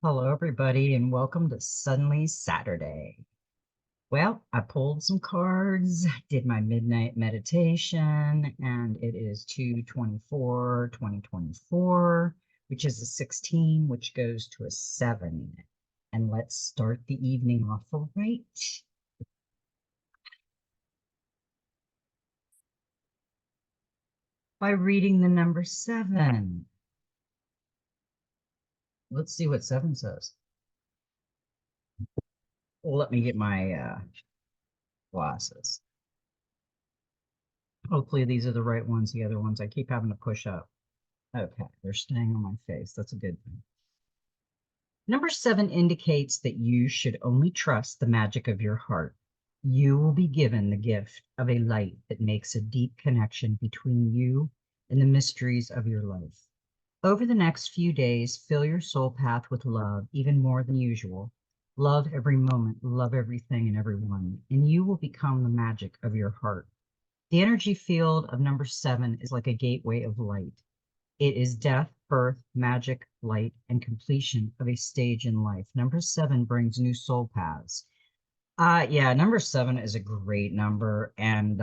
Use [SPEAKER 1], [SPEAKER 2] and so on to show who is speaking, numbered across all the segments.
[SPEAKER 1] Hello, everybody, and welcome to Suddenly Saturday. Well, I pulled some cards, did my midnight meditation, and it is 2/24/2024, which is a 16, which goes to a 7. And let's start the evening off right by reading the number 7. Let's see what 7 says. Let me get my glasses. Hopefully these are the right ones. The other ones I keep having to push up. Okay, they're staying on my face. That's a good thing. Number 7 indicates that you should only trust the magic of your heart. You will be given the gift of a light that makes a deep connection between you and the mysteries of your life. Over the next few days, fill your soul path with love, even more than usual. Love every moment, love everything and everyone, and you will become the magic of your heart. The energy field of number 7 is like a gateway of light. It is death, birth, magic, light, and completion of a stage in life. Number 7 brings new soul paths. Yeah, number 7 is a great number, and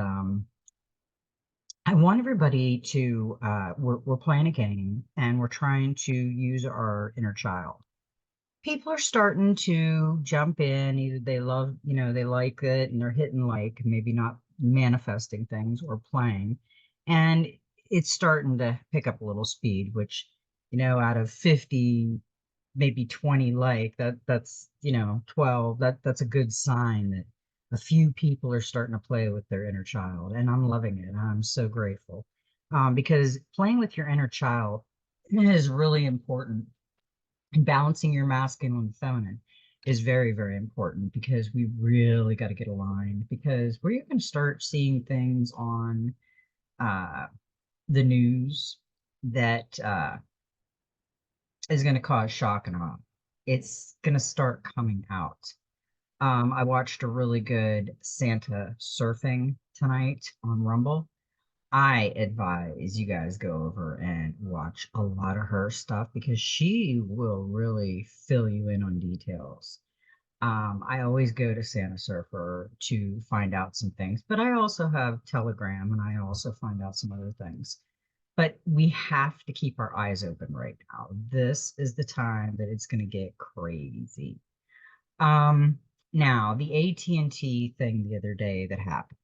[SPEAKER 1] I want everybody to. We're playing a game, and we're trying to use our inner child. People are starting to jump in. Either they love, they like it, and they're hitting like, maybe not manifesting things or playing, and it's starting to pick up a little speed, which, out of 50, maybe 20 like that's 12, that's a good sign that a few people are starting to play with their inner child, and I'm loving it. I'm so grateful, because playing with your inner child is really important, and balancing your masculine and feminine is very, very important, because we really got to get aligned, because we're going to start seeing things on uh, the news that is going to cause shock and awe. It's going to start coming out. I watched a really good Santa surfing tonight on Rumble. I advise you guys go over and watch a lot of her stuff, because she will really fill you in on details. I always go to Santa Surfer to find out some things, but I also have Telegram, and I also find out some other things. But we have to keep our eyes open right now. This is the time that it's going to get crazy. Now, the AT&T thing the other day that happened,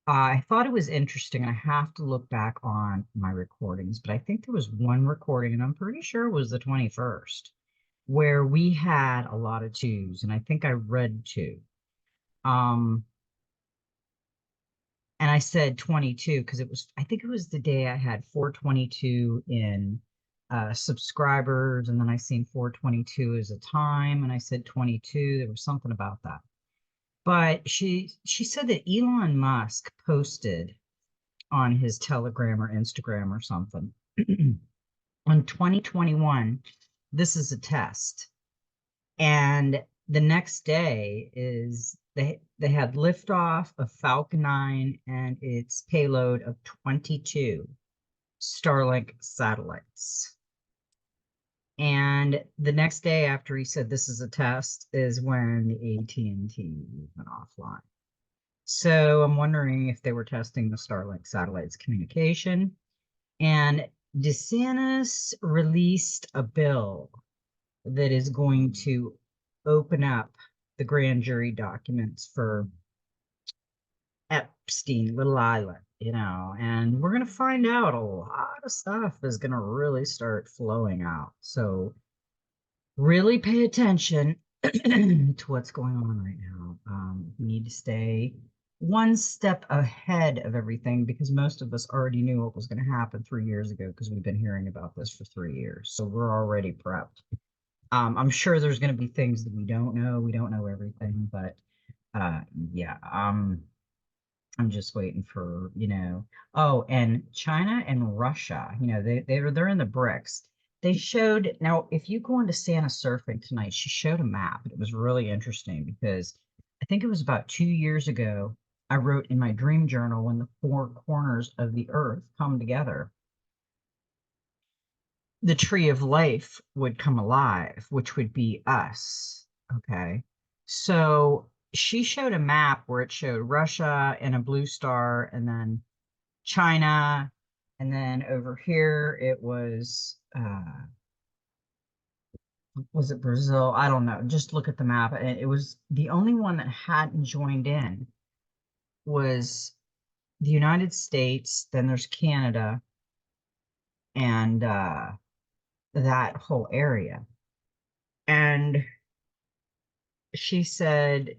[SPEAKER 1] I thought it was interesting, and I have to look back on my recordings, but I think there was one recording, and I'm pretty sure it was the 21st, where we had a lot of twos, and I think I read two. Um, and I said 22 because I think it was the day I had 422 in subscribers, and then I seen 422 as a time, and I said 22. There was something about that. But she said that Elon Musk posted on his Telegram or Instagram or something on 2021, this is a test. And the next day is they had liftoff of Falcon 9 and its payload of 22 Starlink satellites. And the next day after he said this is a test is when the AT&T went offline. So I'm wondering if they were testing the Starlink satellites communication. And DeSantis released a bill that is going to open up the grand jury documents for Epstein, Little Island, and we're going to find out a lot of stuff is going to really start flowing out. So really pay attention to what's going on right now. We need to stay one step ahead of everything, because most of us already knew what was going to happen 3 years ago, because we've been hearing about this for 3 years. So we're already prepped. I'm sure there's going to be things that we don't know. We don't know everything, but yeah, I'm just waiting for, Oh, and China and Russia, they're in the BRICS. They showed, now if you go into Santa surfing tonight, she showed a map, and it was really interesting, because I think it was about 2 years ago, I wrote in my dream journal, when the four corners of the earth come together, the tree of life would come alive, which would be us. Okay. So she showed a map where it showed Russia and a blue star, and then China, and then over here it was it Brazil? I don't know. Just look at the map. And it was the only one that hadn't joined in was the United States, then there's Canada, and that whole area. And she said,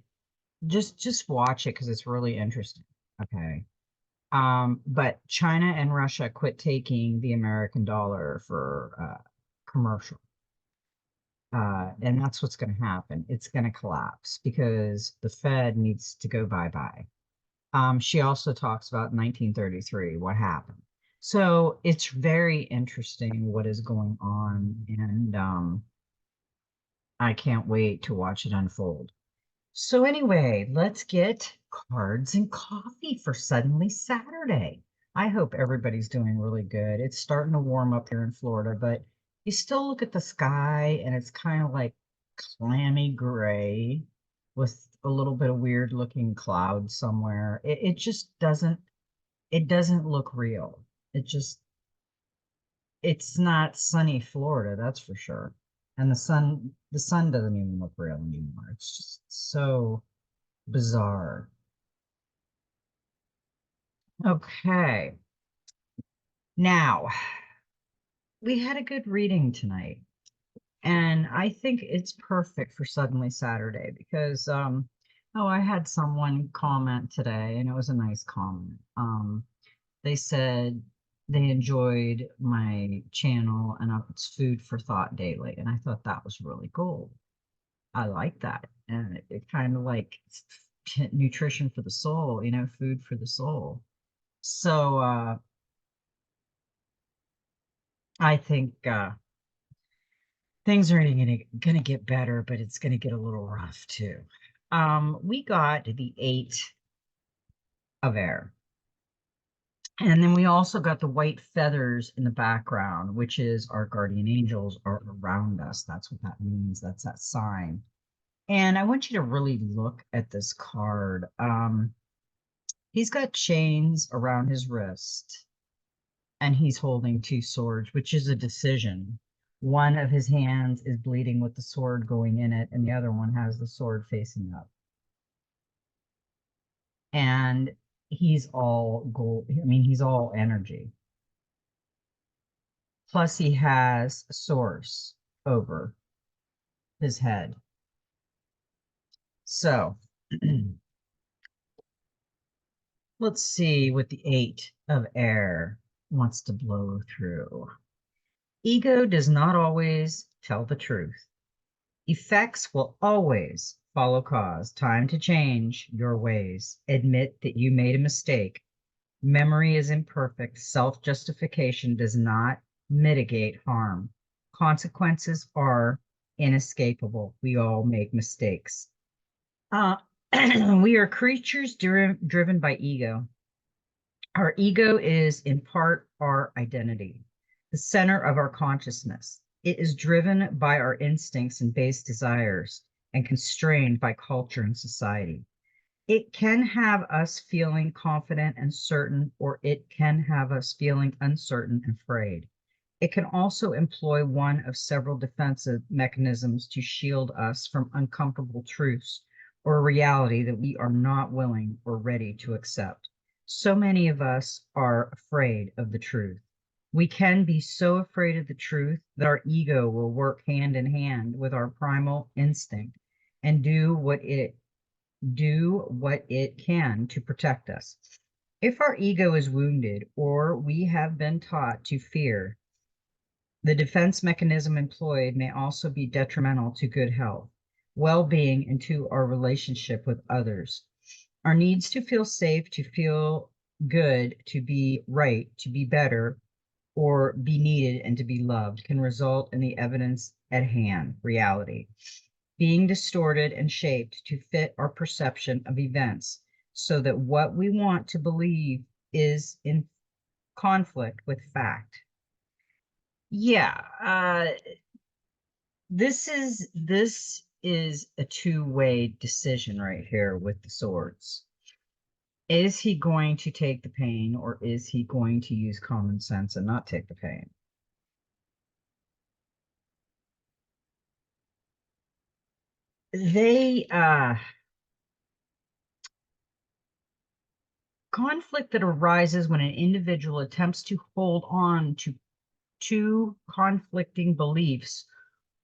[SPEAKER 1] just watch it because it's really interesting. Okay. But China and Russia quit taking the American dollar for commercial. And that's what's going to happen. It's going to collapse because the Fed needs to go bye-bye. She also talks about 1933, what happened. So it's very interesting what is going on, and I can't wait to watch it unfold. So anyway, let's get cards and coffee for Suddenly Saturday. I hope everybody's doing really good. It's starting to warm up here in Florida, but you still look at the sky and it's kind of like clammy gray with a little bit of weird looking clouds somewhere. It just doesn't look real. It's not sunny Florida, that's for sure. And the sun doesn't even look real anymore. It's just so bizarre. Okay. Now, we had a good reading tonight, and I think it's perfect for Suddenly Saturday because oh, I had someone comment today, and it was a nice comment. They said they enjoyed my channel and it's food for thought daily, and I thought that was really cool. I like that. And it kind of like nutrition for the soul, food for the soul. So I think things are gonna get better, but it's gonna get a little rough too. We got the 8 of air. And then we also got the white feathers in the background, which is our guardian angels are around us. That's what that means. That's that sign. And I want you to really look at this card. He's got chains around his wrist, and he's holding 2 swords, which is a decision. One of his hands is bleeding with the sword going in it, and the other one has the sword facing up. And he's all gold. I mean, he's all energy. Plus, he has a source over his head. So, let's see what the 8 of air wants to blow through. Ego does not always tell the truth. Effects will always follow cause. Time to change your ways. Admit that you made a mistake. Memory is imperfect. Self-justification does not mitigate harm. Consequences are inescapable. We all make mistakes. We are creatures driven by ego. Our ego is in part our identity, the center of our consciousness. It is driven by our instincts and base desires and constrained by culture and society. It can have us feeling confident and certain, or it can have us feeling uncertain and afraid. It can also employ one of several defensive mechanisms to shield us from uncomfortable truths or a reality that we are not willing or ready to accept. So many of us are afraid of the truth. We can be so afraid of the truth that our ego will work hand in hand with our primal instinct and do what it can to protect us. If our ego is wounded or we have been taught to fear, the defense mechanism employed may also be detrimental to good health, well-being, and to our relationship with others. Our needs to feel safe, to feel good, to be right, to be better, or be needed and to be loved can result in the evidence at hand, reality, being distorted and shaped to fit our perception of events so that what we want to believe is in conflict with fact. Yeah, this is a two-way decision right here with the swords. Is he going to take the pain, or is he going to use common sense and not take the pain? They conflict that arises when an individual attempts to hold on to two conflicting beliefs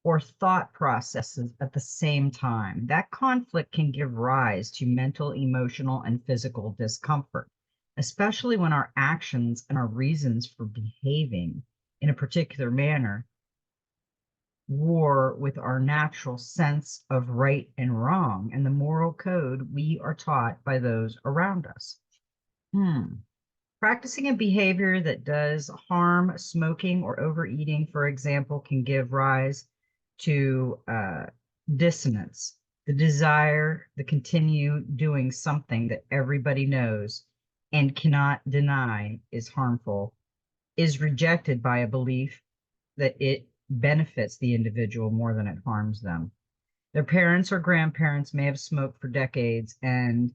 [SPEAKER 1] or thought processes at the same time. That conflict can give rise to mental, emotional, and physical discomfort, especially when our actions and our reasons for behaving in a particular manner war with our natural sense of right and wrong and the moral code we are taught by those around us. Practicing a behavior that does harm, smoking or overeating, for example, can give rise to dissonance, the desire to continue doing something that everybody knows and cannot deny is harmful, is rejected by a belief that it benefits the individual more than it harms them. Their parents or grandparents may have smoked for decades and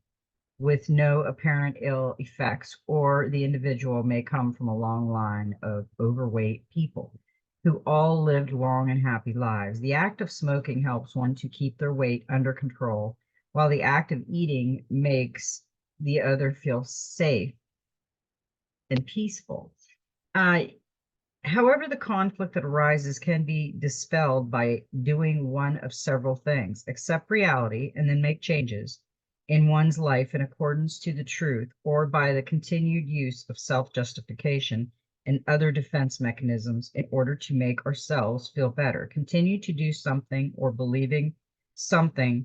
[SPEAKER 1] with no apparent ill effects, or the individual may come from a long line of overweight people who all lived long and happy lives. The act of smoking helps one to keep their weight under control, while the act of eating makes the other feel safe and peaceful. Uh, However, the conflict that arises can be dispelled by doing one of several things: accept reality and then make changes in one's life in accordance to the truth, or by the continued use of self-justification and other defense mechanisms in order to make ourselves feel better. Continue to do something or believing something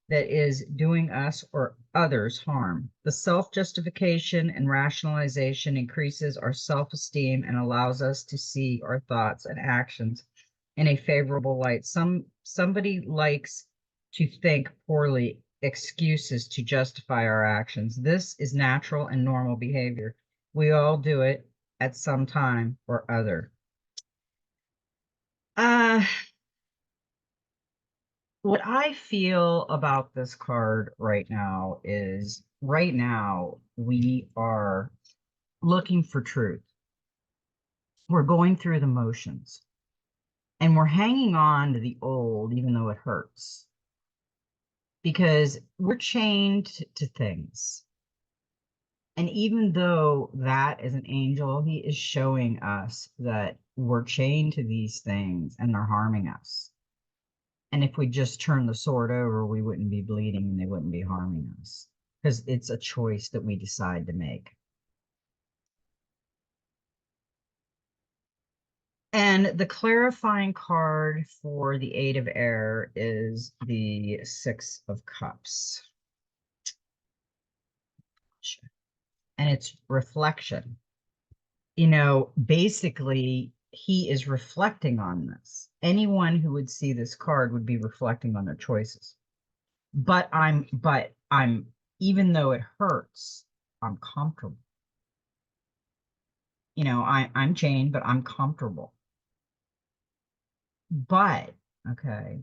[SPEAKER 1] that is doing us or others harm. The self-justification and rationalization increases our self-esteem and allows us to see our thoughts and actions in a favorable light. Somebody likes to think poorly, excuses to justify our actions. This is natural and normal behavior. We all do it at some time or other. Uh, What I feel about this card right now is right now we are looking for truth. We're going through the motions and we're hanging on to the old, even though it hurts, because we're chained to things. And even though that is an angel, he is showing us that we're chained to these things and they're harming us. And if we just turn the sword over, we wouldn't be bleeding and they wouldn't be harming us because it's a choice that we decide to make. And the clarifying card for the Eight of Air is the Six of Cups. And it's reflection. Basically, he is reflecting on this. Anyone who would see this card would be reflecting on their choices. But I'm even though it hurts, I'm comfortable. I'm chained, but I'm comfortable. But okay,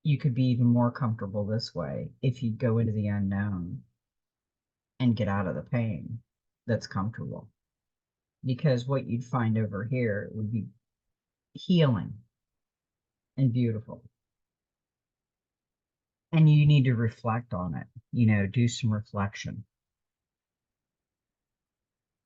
[SPEAKER 1] you could be even more comfortable this way if you go into the unknown and get out of the pain that's comfortable. Because what you'd find over here would be healing and beautiful. And you need to reflect on it, do some reflection.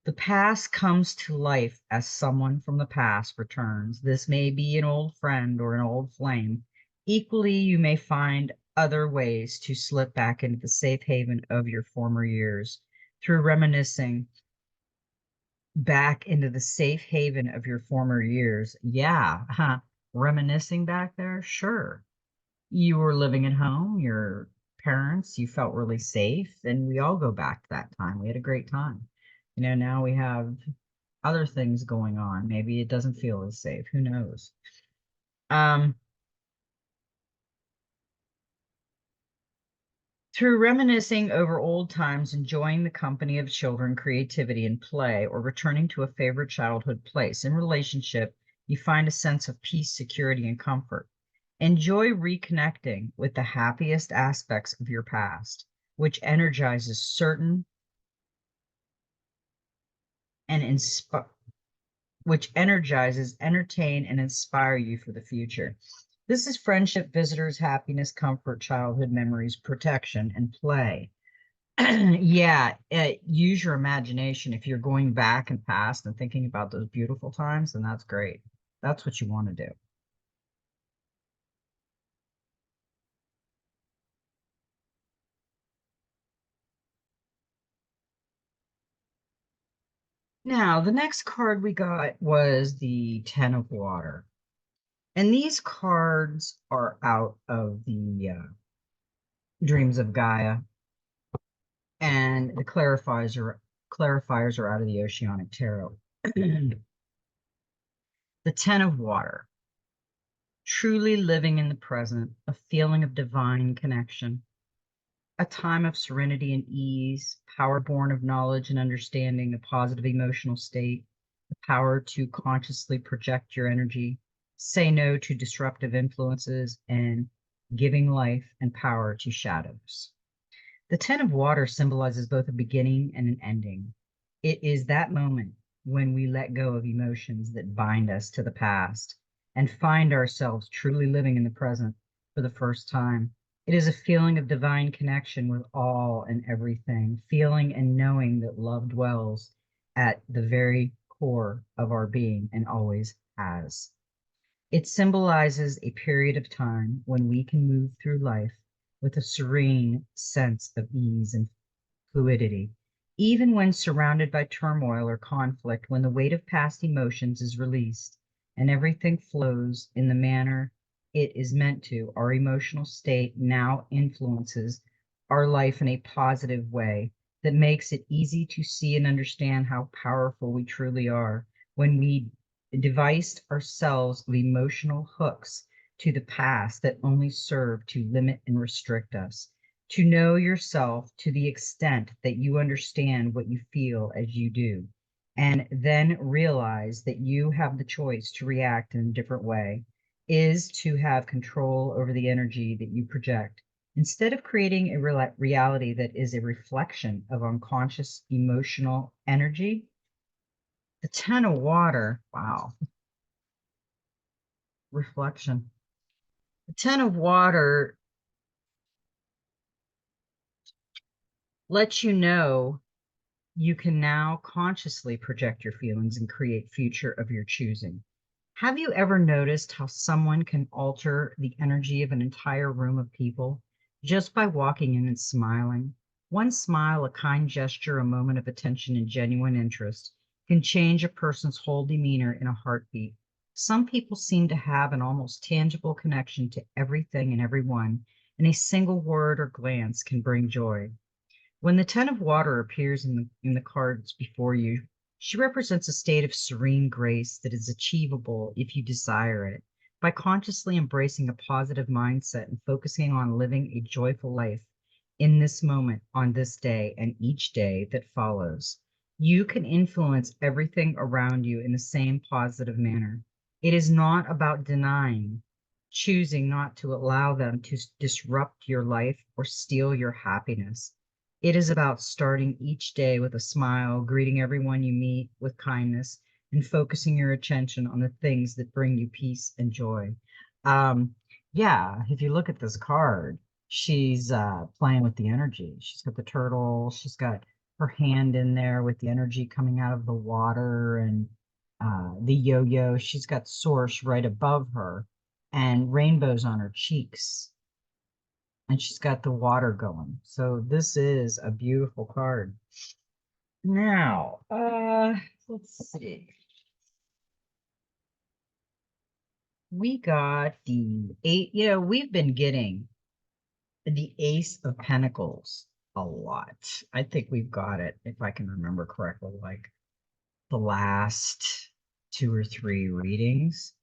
[SPEAKER 1] The past comes to life as someone from the past returns. This may be an old friend or an old flame. Equally, you may find other ways to slip back into the safe haven of your former years through reminiscing back into the safe haven of your former years. Yeah, huh? Reminiscing back there? Sure. You were living at home, your parents, you felt really safe, and we all go back to that time. We had a great time. Now we have other things going on. Maybe it doesn't feel as safe. Who knows? Um, Through reminiscing over old times, enjoying the company of children, creativity, and play, or returning to a favorite childhood place in relationship, You find a sense of peace, security, and comfort. Enjoy reconnecting with the happiest aspects of your past, which energizes certain and entertain, and inspire you for the future. This is friendship, visitors, happiness, comfort, childhood memories, protection, and play. Yeah, use your imagination. If you're going back and past and thinking about those beautiful times, then that's great. That's what you want to do. Now, the next card we got was the Ten of Water. And these cards are out of the Dreams of Gaia, and the clarifiers are out of the Oceanic Tarot. The Ten of Water, truly living in the present, a feeling of divine connection, a time of serenity and ease, power born of knowledge and understanding, a positive emotional state, the power to consciously project your energy, say no to disruptive influences, and giving life and power to shadows. The Ten of Water symbolizes both a beginning and an ending. It is that moment when we let go of emotions that bind us to the past and find ourselves truly living in the present for the first time. It is a feeling of divine connection with all and everything, feeling and knowing that love dwells at the very core of our being and always has. It symbolizes a period of time when we can move through life with a serene sense of ease and fluidity, even when surrounded by turmoil or conflict, when the weight of past emotions is released and everything flows in the manner it is meant to. Our emotional state now influences our life in a positive way that makes it easy to see and understand how powerful we truly are when we devised ourselves of emotional hooks to the past that only serve to limit and restrict us. To know yourself to the extent that you understand what you feel as you do, and then realize that you have the choice to react in a different way, is to have control over the energy that you project. Instead of creating a reality that is a reflection of unconscious emotional energy, the Ten of Water, wow, reflection. The Ten of Water lets you know you can now consciously project your feelings and create future of your choosing. Have you ever noticed how someone can alter the energy of an entire room of people just by walking in and smiling? One smile, a kind gesture, a moment of attention and genuine interest can change a person's whole demeanor in a heartbeat. Some people seem to have an almost tangible connection to everything and everyone, and a single word or glance can bring joy. When the Ten of Water appears in the cards before you, she represents a state of serene grace that is achievable if you desire it. By consciously embracing a positive mindset and focusing on living a joyful life in this moment, on this day, and each day that follows, you can influence everything around you in the same positive manner. It is not about denying, choosing not to allow them to disrupt your life or steal your happiness. It is about starting each day with a smile, greeting everyone you meet with kindness, and focusing your attention on the things that bring you peace and joy. Um, yeah, if you look at this card, she's playing with the energy. She's got the turtle, she's got her hand in there with the energy coming out of the water, and the yo-yo. She's got source right above her and rainbows on her cheeks, and she's got the water going. So this is a beautiful card. Now, let's see. We got the eight, we've been getting the Ace of Pentacles a lot. I think we've got it, if I can remember correctly, like the last two or three readings.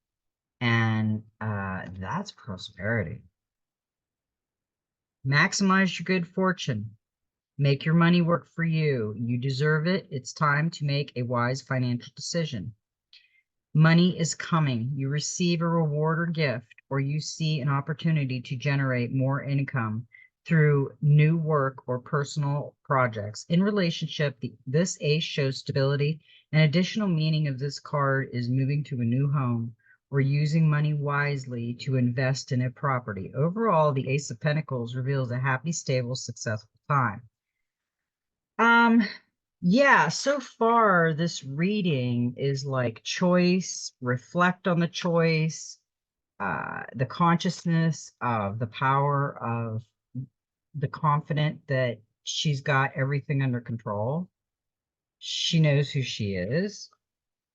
[SPEAKER 1] And that's prosperity. Maximize your good fortune. Make your money work for you. You deserve it. It's time to make a wise financial decision. Money is coming. You receive a reward or gift, or you see an opportunity to generate more income through new work or personal projects. In relationship, this ace shows stability. An additional meaning of this card is moving to a new home or using money wisely to invest in a property. Overall, the Ace of Pentacles reveals a happy, stable, successful time. Um, yeah, so far this reading is like choice, reflect on the choice, the consciousness of the power of the confident that she's got everything under control. She knows who she is.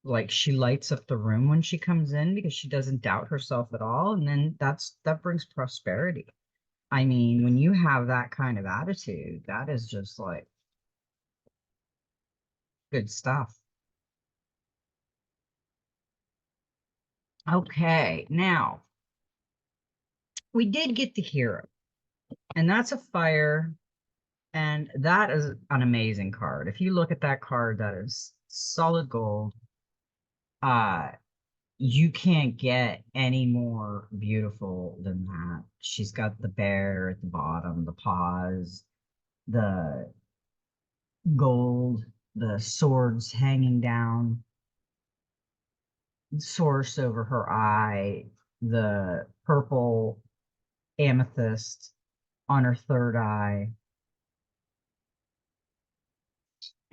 [SPEAKER 1] Like she lights up the room when she comes in because she doesn't doubt herself at all. And then that brings prosperity. I mean, when you have that kind of attitude, that is just like good stuff. Okay, now we did get the hero, and that's a fire, and that is an amazing card. If you look at that card, that is solid gold. Uh, you can't get any more beautiful than that. She's got the bear at the bottom, the paws, the gold, the swords hanging down, source over her eye, the purple amethyst on her third eye,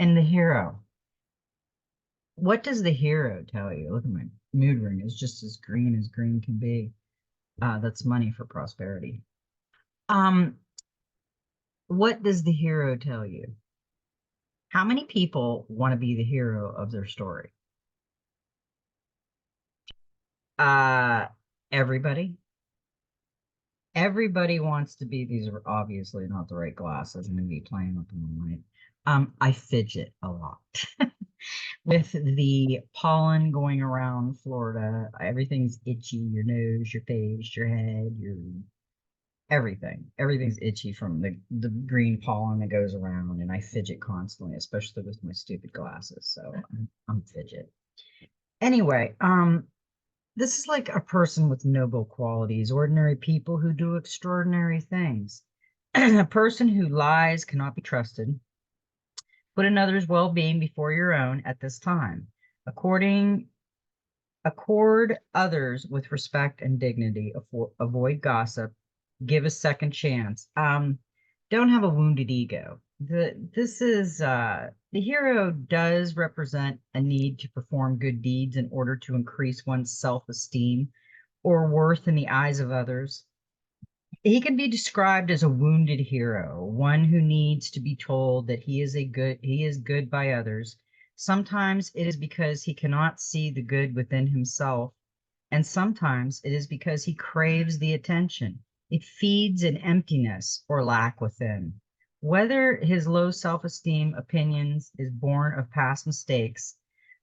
[SPEAKER 1] and the hero. What does the hero tell you? Look at my mood ring. It's just as green can be. That's money for prosperity. Um, what does the hero tell you? How many people want to be the hero of their story? Uh, everybody. Everybody wants to be. These are obviously not the right glasses. I'm going to be playing with them all night. I fidget a lot. With the pollen going around Florida, everything's itchy. Your nose, your face, your head, your everything. Everything's itchy from the green pollen that goes around, and I fidget constantly, especially with my stupid glasses. So I'm fidget. Anyway, this is like a person with noble qualities, ordinary people who do extraordinary things. A person who lies cannot be trusted. Put another's well-being before your own at this time. According Accord others with respect and dignity. Avoid gossip. Give a second chance. Don't have a wounded ego. The hero does represent a need to perform good deeds in order to increase one's self-esteem or worth in the eyes of others. He can be described as a wounded hero, one who needs to be told that he is good by others. Sometimes it is because he cannot see the good within himself, and sometimes it is because he craves the attention. It feeds an emptiness or lack within. Whether his low self-esteem opinions is born of past mistakes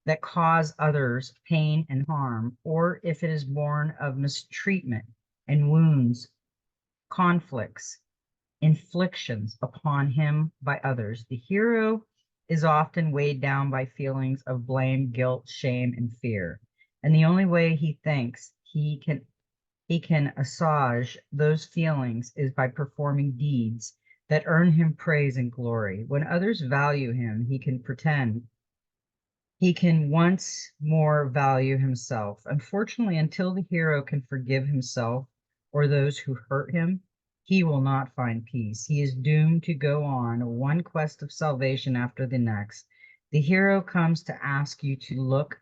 [SPEAKER 1] that cause others pain and harm, or if it is born of mistreatment and wounds, conflicts, inflictions upon him by others. The hero is often weighed down by feelings of blame, guilt, shame, and fear. And the only way he thinks he can assuage those feelings is by performing deeds that earn him praise and glory. When others value him, he can pretend he can once more value himself. Unfortunately, until the hero can forgive himself or those who hurt him, he will not find peace. He is doomed to go on one quest of salvation after the next. The hero comes to ask you to look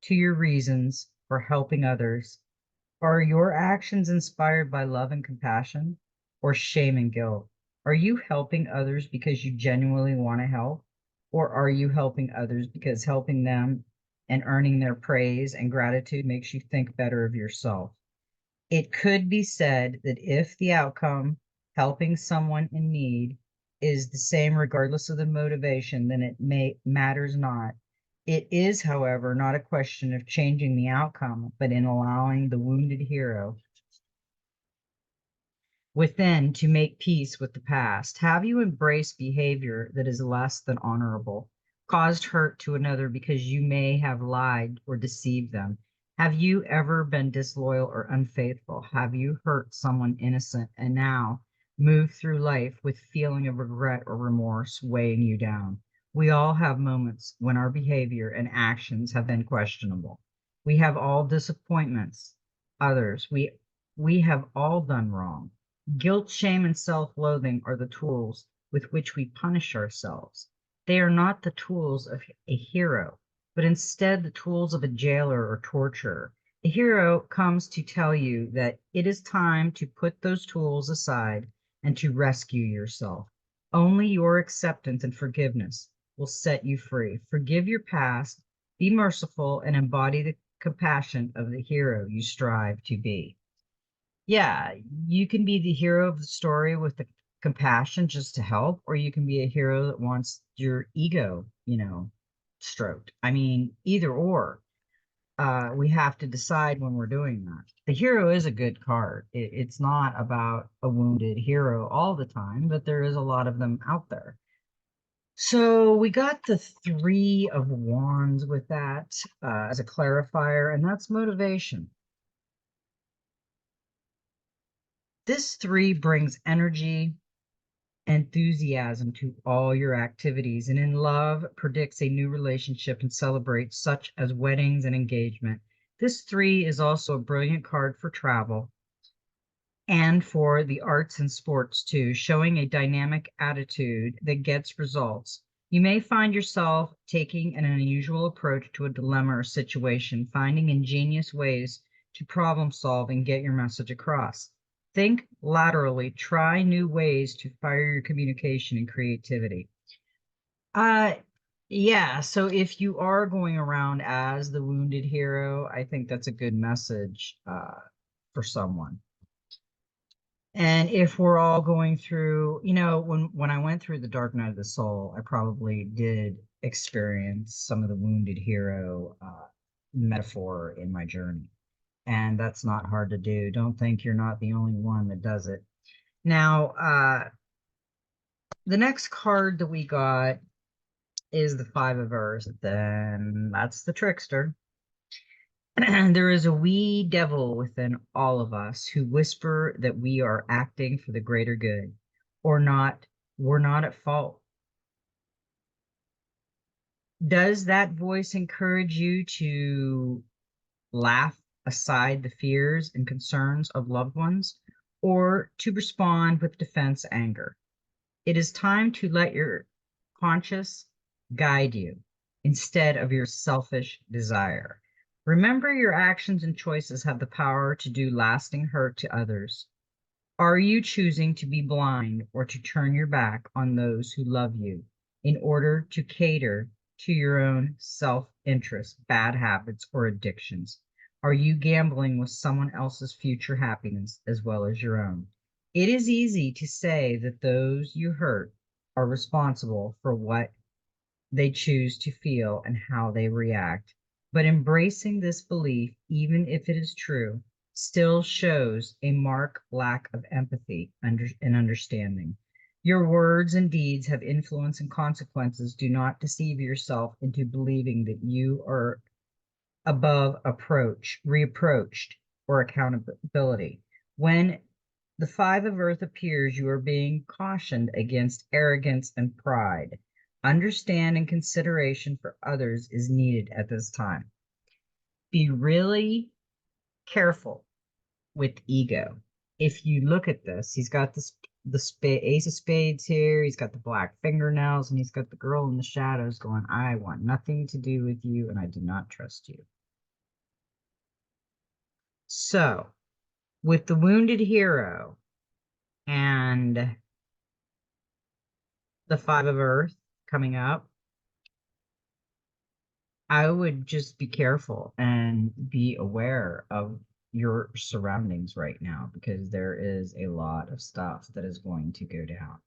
[SPEAKER 1] to your reasons for helping others. Are your actions inspired by love and compassion or shame and guilt? Are you helping others because you genuinely want to help? Or are you helping others because helping them and earning their praise and gratitude makes you think better of yourself? It could be said that if the outcome, helping someone in need, is the same regardless of the motivation, then matters not. It is, however, not a question of changing the outcome, but in allowing the wounded hero within to make peace with the past. Have you embraced behavior that is less than honorable? caused hurt to another because you may have lied or deceived them? Have you ever been disloyal or unfaithful? Have you hurt someone innocent and now move through life with feeling of regret or remorse weighing you down? We all have moments when our behavior and actions have been questionable. We have all disappointments, others. We have all done wrong. Guilt, shame, and self-loathing are the tools with which we punish ourselves. They are not the tools of a hero, but instead the tools of a jailer or torturer. The hero comes to tell you that it is time to put those tools aside and to rescue yourself. Only your acceptance and forgiveness will set you free. Forgive your past, be merciful, and embody the compassion of the hero you strive to be. Yeah, you can be the hero of the story with the compassion just to help, or you can be a hero that wants your ego, stroked. I mean, either or. We have to decide when we're doing that. The hero is a good card. It's not about a wounded hero all the time, but there is a lot of them out there. So we got the Three of Wands with that as a clarifier, and that's motivation. This three brings energy, enthusiasm to all your activities, and in love predicts a new relationship and celebrates such as weddings and engagement. This three is also a brilliant card for travel and for the arts and sports too, showing a dynamic attitude that gets results. You may find yourself taking an unusual approach to a dilemma or situation, finding ingenious ways to problem solve and get your message across. Think laterally, try new ways to fire your communication and creativity. Uh, yeah, so if you are going around as the wounded hero, I think that's a good message for someone. And if we're all going through, when I went through the dark night of the soul, I probably did experience some of the wounded hero metaphor in my journey. And that's not hard to do. Don't think you're not the only one that does it. Now, the next card that we got is the Five of Earth. Then that's the trickster. There is a wee devil within all of us who whisper that we are acting for the greater good or not, we're not at fault. Does that voice encourage you to laugh aside the fears and concerns of loved ones or to respond with defense anger? It is time to let your conscience guide you instead of your selfish desire. Remember, your actions and choices have the power to do lasting hurt to others. Are you choosing to be blind or to turn your back on those who love you in order to cater to your own self-interest, bad habits, or addictions? Are you gambling with someone else's future happiness as well as your own? It is easy to say that those you hurt are responsible for what they choose to feel and how they react. But embracing this belief, even if it is true, still shows a marked lack of empathy and understanding. Your words and deeds have influence and consequences. Do not deceive yourself into believing that you are above reapproached, or accountability. When the Five of Earth appears, you are being cautioned against arrogance and pride. Understand and consideration for others is needed at this time. Be really careful with ego. If you look at this, he's got the Ace of Spades here, he's got the black fingernails, and he's got the girl in the shadows going, I want nothing to do with you, and I do not trust you. So, with the wounded hero and the Five of Earth coming up, I would just be careful and be aware of your surroundings right now because there is a lot of stuff that is going to go down.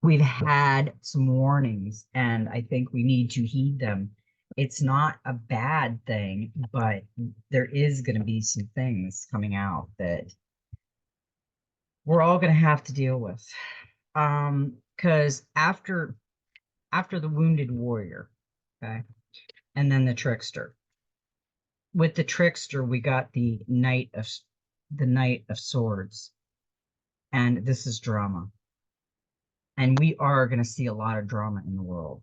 [SPEAKER 1] We've had some warnings, and I think we need to heed them. It's not a bad thing, but there is going to be some things coming out that we're all going to have to deal with. Because after after the wounded warrior, okay, and then the trickster. With the trickster, we got the Knight of Swords, and this is drama. And we are going to see a lot of drama in the world.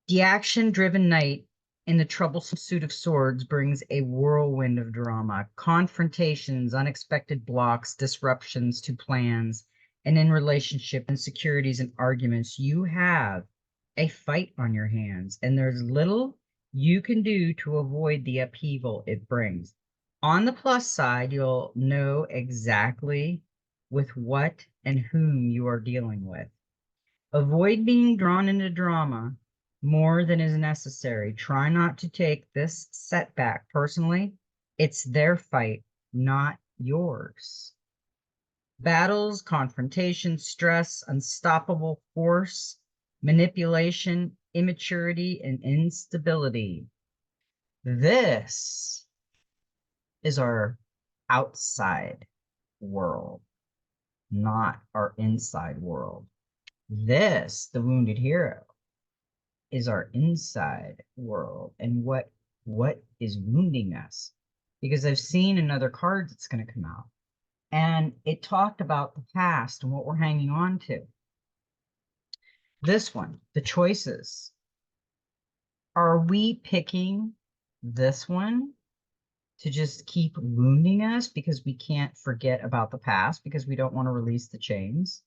[SPEAKER 1] The action-driven knight in the troublesome suit of swords brings a whirlwind of drama, confrontations, unexpected blocks, disruptions to plans, and in relationship insecurities and arguments, you have a fight on your hands, and there's little you can do to avoid the upheaval it brings. On the plus side, you'll know exactly with what and whom you are dealing with. Avoid being drawn into drama more than is necessary. Try not to take this setback personally. It's their fight, not yours. Battles, confrontation, stress, unstoppable force, manipulation, immaturity, and instability. This is our outside world, not our inside world. This, the wounded hero, is our inside world and what is wounding us. Because I've seen another card that's going to come out, and it talked about the past and what we're hanging on to. This one, the choices. Are we picking this one to just keep wounding us because we can't forget about the past because we don't want to release the chains?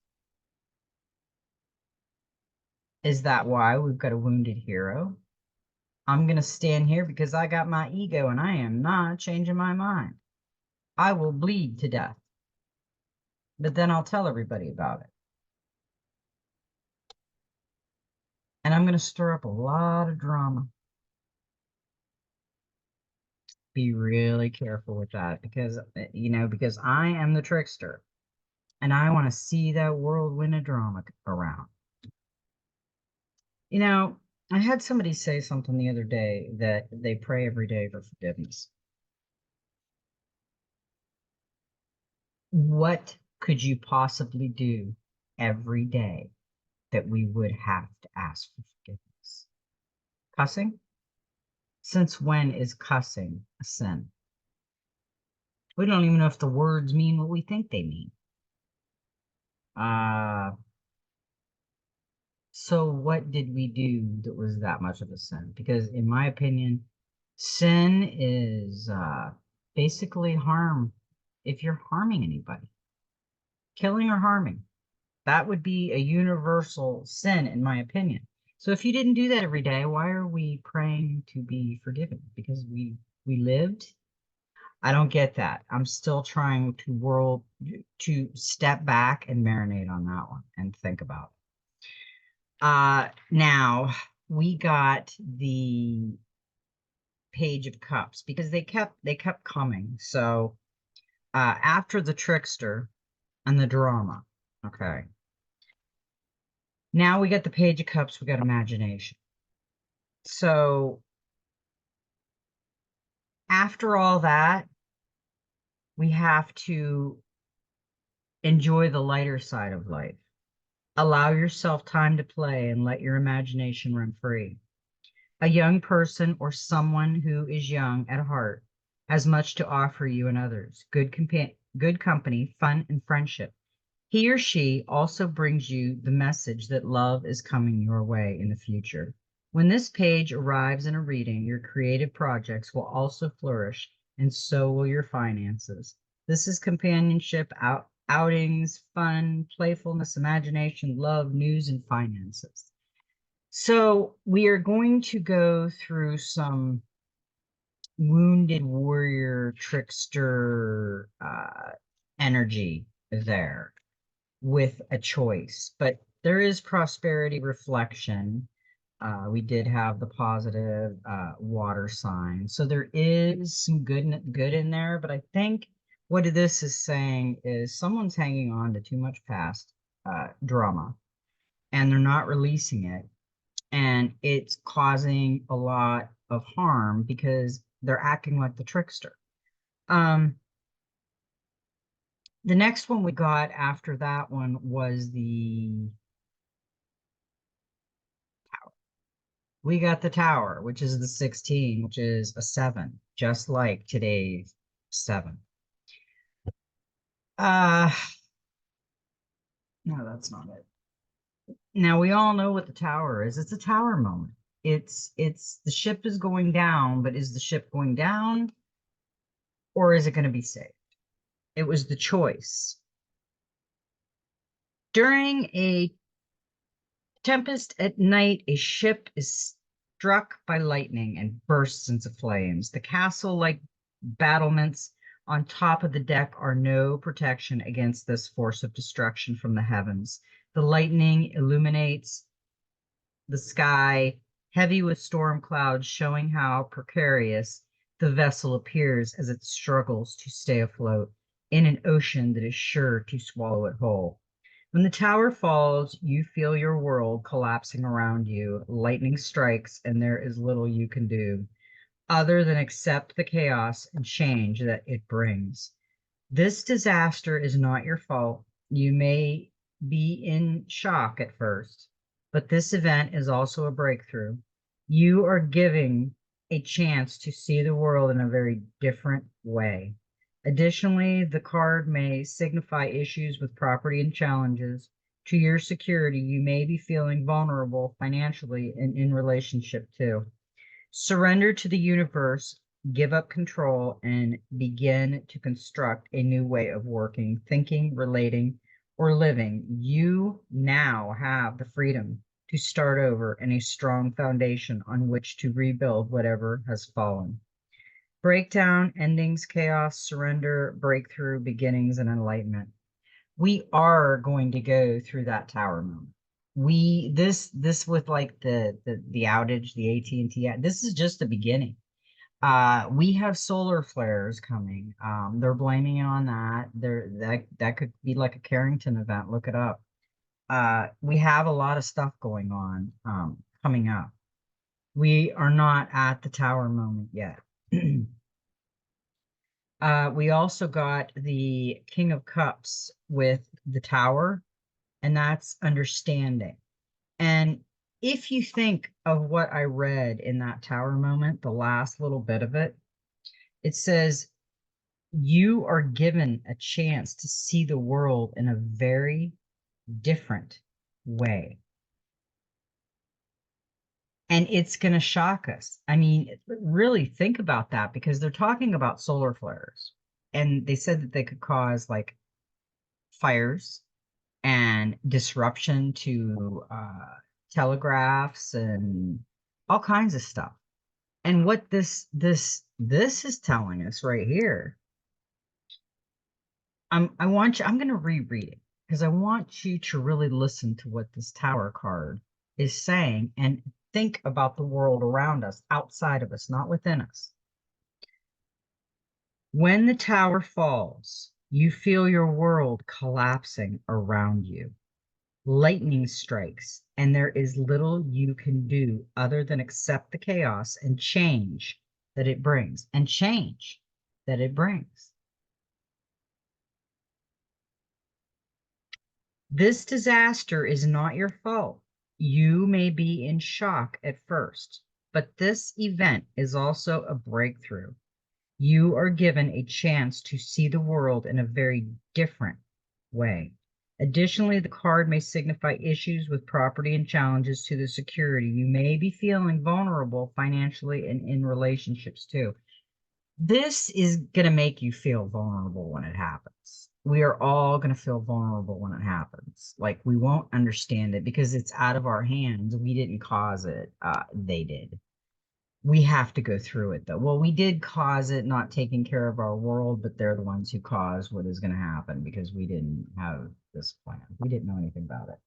[SPEAKER 1] Is that why we've got a wounded hero? I'm going to stand here because I got my ego and I am not changing my mind. I will bleed to death, but then I'll tell everybody about it. And I'm going to stir up a lot of drama. Be really careful with that because, because I am the trickster and I want to see that whirlwind of drama around. I had somebody say something the other day that they pray every day for forgiveness. What could you possibly do every day that we would have to ask for forgiveness? Cussing? Since when is cussing a sin? We don't even know if the words mean what we think they mean. So what did we do that was that much of a sin? Because in my opinion, sin is basically harm. If you're harming anybody, killing or harming, that would be a universal sin in my opinion. So if you didn't do that every day, why are we praying to be forgiven? Because we lived. I don't get that. I'm still trying to step back and marinate on that one and think about it. Now we got the Page of Cups because they kept coming. So after the trickster and the drama, okay. Now we got the Page of Cups, we got imagination. So after all that, we have to enjoy the lighter side of life. Allow yourself time to play and let your imagination run free. A young person or someone who is young at heart has much to offer you and others. Good company, fun, and friendship. He or she also brings you the message that love is coming your way in the future. When this page arrives in a reading, your creative projects will also flourish, and so will your finances. This is companionship, outings, fun, playfulness, imagination, love, news, and finances. So we are going to go through some wounded warrior trickster energy there with a choice, but there is prosperity reflection. We did have the positive water sign, so there is some good in there. But I think what this is saying is someone's hanging on to too much past drama, and they're not releasing it, and it's causing a lot of harm because they're acting like the trickster. The next one we got after that one was the we got the Tower, which is the 16, which is a 7, just like today's 7. Uh, no, that's not it. Now we all know what the Tower is. It's a tower moment. It's the ship is going down, but is the ship going down or is it going to be saved? It was the choice. During a tempest at night, a ship is struck by lightning and bursts into flames. The castle-like battlements on top of the deck are no protection against this force of destruction from the heavens. The lightning illuminates the sky, heavy with storm clouds, showing how precarious the vessel appears as it struggles to stay afloat in an ocean that is sure to swallow it whole. When the tower falls, you feel your world collapsing around you. Lightning strikes, and there is little you can do other than accept the chaos and change that it brings. This disaster is not your fault. You may be in shock at first, but this event is also a breakthrough. You are giving a chance to see the world in a very different way. Additionally, the card may signify issues with property and challenges to your security. You may be feeling vulnerable financially and in relationship too. Surrender to the universe, give up control, and begin to construct a new way of working, thinking, relating, or living. You now have the freedom to start over and a strong foundation on which to rebuild whatever has fallen. Breakdown, endings, chaos, surrender, breakthrough, beginnings, and enlightenment. We are going to go through that tower moment. This with like the outage, the AT&T, this is just the beginning. We have solar flares coming. They're blaming it on that. That could be like a Carrington event. Look it up. We have a lot of stuff going on coming up. We are not at the tower moment yet. We also got the King of Cups with the tower, and that's understanding. And if you think of what I read in that tower moment, the last little bit of it, it says, you are given a chance to see the world in a very different way. And it's going to shock us. I mean, really think about that because they're talking about solar flares. And they said that they could cause like fires and disruption to telegraphs and all kinds of stuff. And what this is telling us right here, I'm going to reread it because I want you to really listen to what this tower card is saying and think about the world around us, outside of us, not within us. When the tower falls, you feel your world collapsing around you. Lightning strikes, and there is little you can do other than accept the chaos and change that it brings. And change that it brings. This disaster is not your fault. You may be in shock at first, but this event is also a breakthrough. You are given a chance to see the world in a very different way. Additionally, the card may signify issues with property and challenges to the security. You may be feeling vulnerable financially and in relationships too. This is going to make you feel vulnerable when it happens. We are all going to feel vulnerable when it happens. Like we won't understand it because it's out of our hands. We didn't cause it. They did. We have to go through it though. Well, we did cause it, not taking care of our world, but they're the ones who caused what is going to happen because we didn't have this plan. We didn't know anything about it.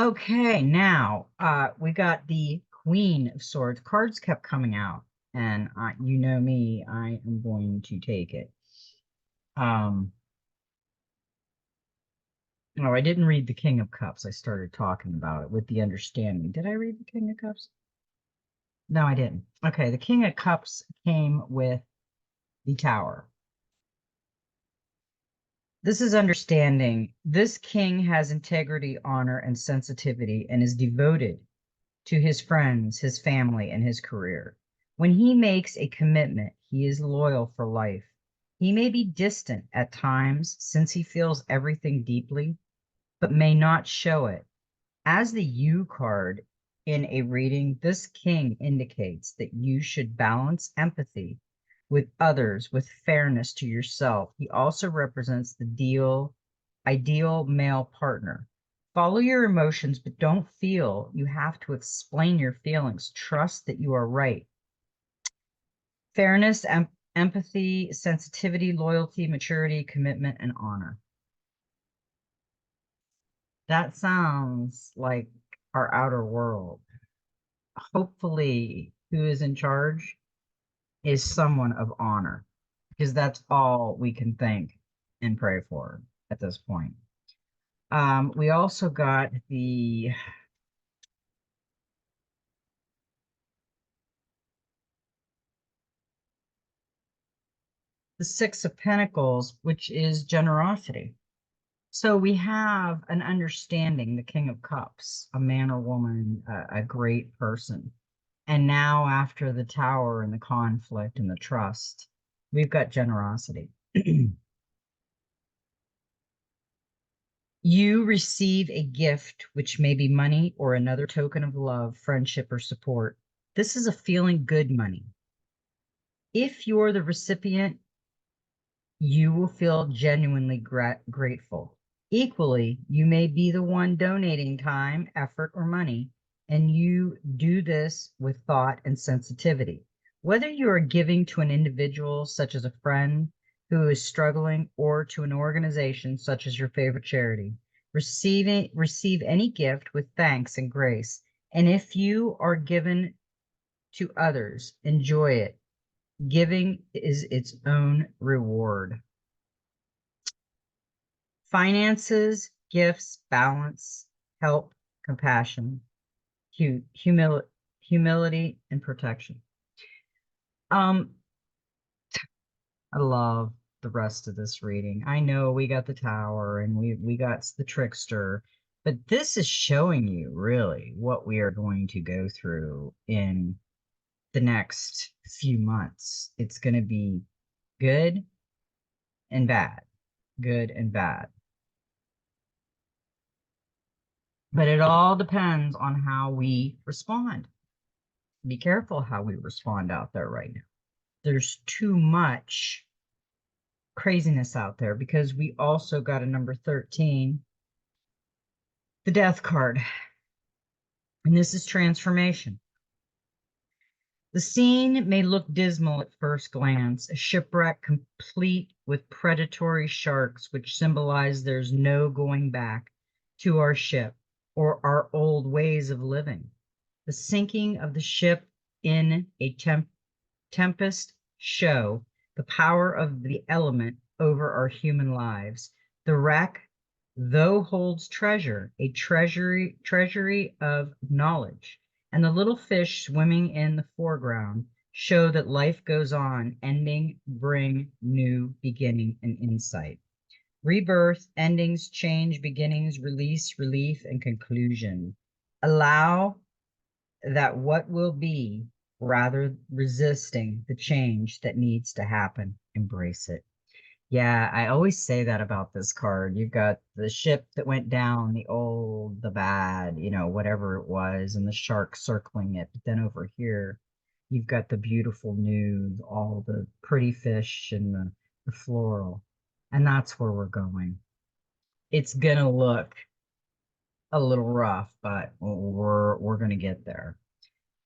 [SPEAKER 1] Okay, now we got the Queen of Swords. Cards kept coming out, and you know me, I am going to take it. No, I didn't read the King of Cups. I started talking about it with the understanding. Did I read the King of Cups? No, I didn't. Okay, the King of Cups came with the Tower. This is understanding. This king has integrity, honor, and sensitivity and is devoted to his friends, his family, and his career. When he makes a commitment, he is loyal for life. He may be distant at times since he feels everything deeply, but may not show it. As the U card in a reading, this king indicates that you should balance empathy with others with fairness to yourself. He also represents the ideal male partner. Follow your emotions, but don't feel you have to explain your feelings. Trust that you are right. Fairness, empathy, sensitivity, loyalty, maturity, commitment, and honor. That sounds like our outer world. Hopefully, who is in charge is someone of honor, because that's all we can think and pray for at this point. We also got the Six of Pentacles, which is generosity. So we have an understanding, the King of Cups, a man or woman, a great person. And now, after the Tower and the conflict and the trust, we've got generosity. You receive a gift, which may be money or another token of love, friendship, or support. This is a feeling good money. If you're the recipient, you will feel genuinely grateful. Equally, you may be the one donating time, effort, or money, and you do this with thought and sensitivity. Whether you are giving to an individual, such as a friend who is struggling, or to an organization, such as your favorite charity, receive any gift with thanks and grace. And if you are given to others, enjoy it. Giving is its own reward. Finances, gifts, balance, help, compassion, humility, and protection. I love the rest of this reading. I know we got the Tower and we got the Trickster, but this is showing you really what we are going to go through in the next few months. It's going to be good and bad, good and bad. But it all depends on how we respond. Be careful how we respond out there right now. There's too much craziness out there because we also got a number 13, the Death card. And this is transformation. The scene may look dismal at first glance, a shipwreck complete with predatory sharks, which symbolize there's no going back to our ship or our old ways of living. The sinking of the ship in a tempest show the power of the element over our human lives. The wreck, though, holds treasure, a treasury of knowledge, and the little fish swimming in the foreground show that life goes on, ending bring new beginning and insight. Rebirth, endings, change, beginnings, release, relief, and conclusion. Allow that what will be, rather resisting the change that needs to happen. Embrace it. Yeah, I always say that about this card. You've got the ship that went down, the old, the bad, whatever it was, and the shark circling it. But then over here, you've got the beautiful new, all the pretty fish and the floral. And that's where we're going. It's gonna look a little rough, but we're gonna get there.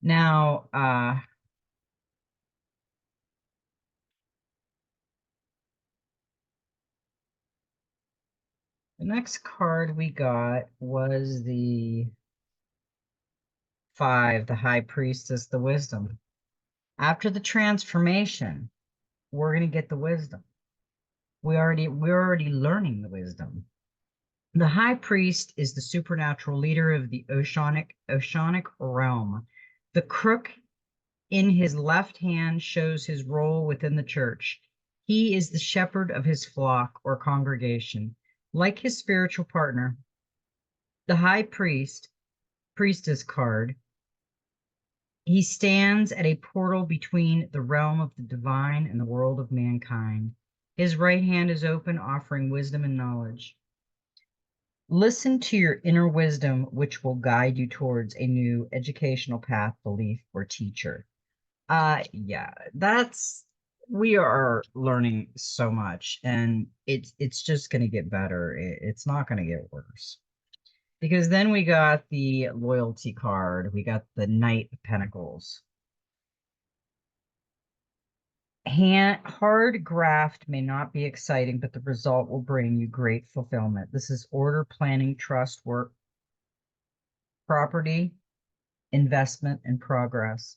[SPEAKER 1] Now, the next card we got was the 5, the High Priestess, the Wisdom. After the transformation, we're going to get the wisdom. We're already learning the wisdom. The High Priest is the supernatural leader of the oceanic realm. The crook in his left hand shows his role within the church. He is the shepherd of his flock or congregation. Like his spiritual partner, the high priestess card, he stands at a portal between the realm of the divine and the world of mankind. His right hand is open, offering wisdom and knowledge. Listen to your inner wisdom, which will guide you towards a new educational path, belief, or teacher. Yeah, we are learning so much, and it's just going to get better. It's not going to get worse. Because then we got the loyalty card, we got the Knight of Pentacles. Hard graft may not be exciting, but the result will bring you great fulfillment. This is order, planning, trust, work, property, investment, and progress.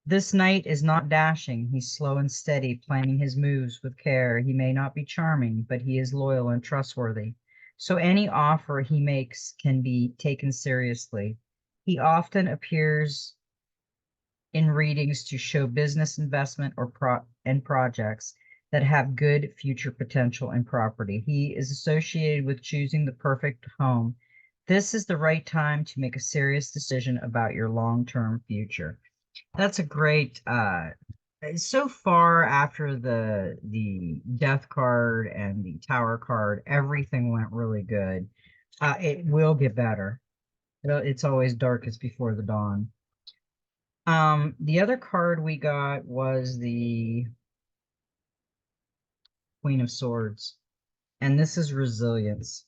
[SPEAKER 1] This knight is not dashing. He's slow and steady, planning his moves with care. He may not be charming, but he is loyal and trustworthy. So any offer he makes can be taken seriously. He often appears in readings to show business investment or projects that have good future potential and property. He is associated with choosing the perfect home. This is the right time to make a serious decision about your long-term future. That's a great so far after the death card and the tower card, everything went really good. It will get better. It's always darkest before the dawn. The other card we got was the Queen of Swords, and this is resilience.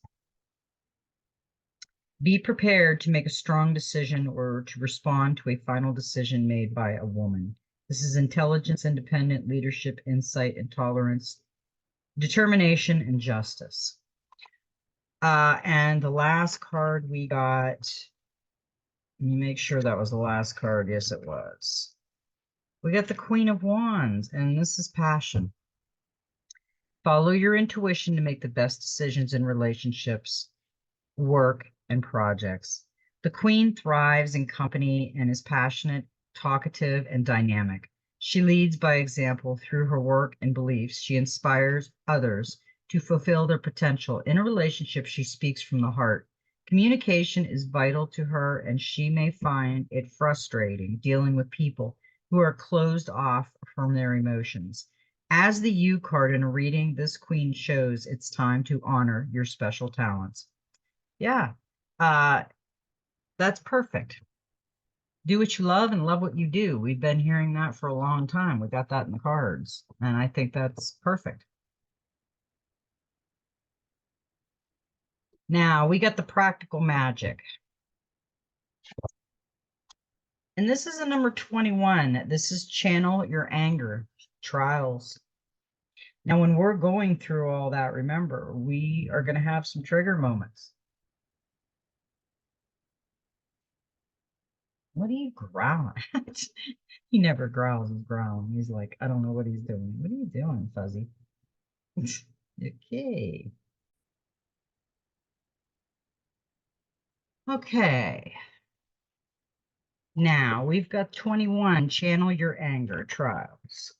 [SPEAKER 1] Be prepared to make a strong decision or to respond to a final decision made by a woman. This is intelligence, independent leadership, insight, and tolerance, determination, and justice. And the last card we got, let me make sure that was the last card. Yes, it was. We got the Queen of Wands, and this is passion. Follow your intuition to make the best decisions in relationships, work, and projects. The Queen thrives in company and is passionate, talkative, and dynamic. She leads by example through her work and beliefs. She inspires others to fulfill their potential. In a relationship, she speaks from the heart. Communication is vital to her, and she may find it frustrating dealing with people who are closed off from their emotions. As the U card in a reading, this queen shows it's time to honor your special talents. Yeah, that's perfect. Do what you love and love what you do. We've been hearing that for a long time. We got that in the cards, and I think that's perfect. Now we got the practical magic. And this is a number 21. This is channel your anger, trials. Now, when we're going through all that, remember, we are going to have some trigger moments. What are you growling at? He never growls, he's growling. He's like, I don't know what he's doing. What are you doing, Fuzzy? Okay. Okay. Now we've got 21, channel your anger, trials.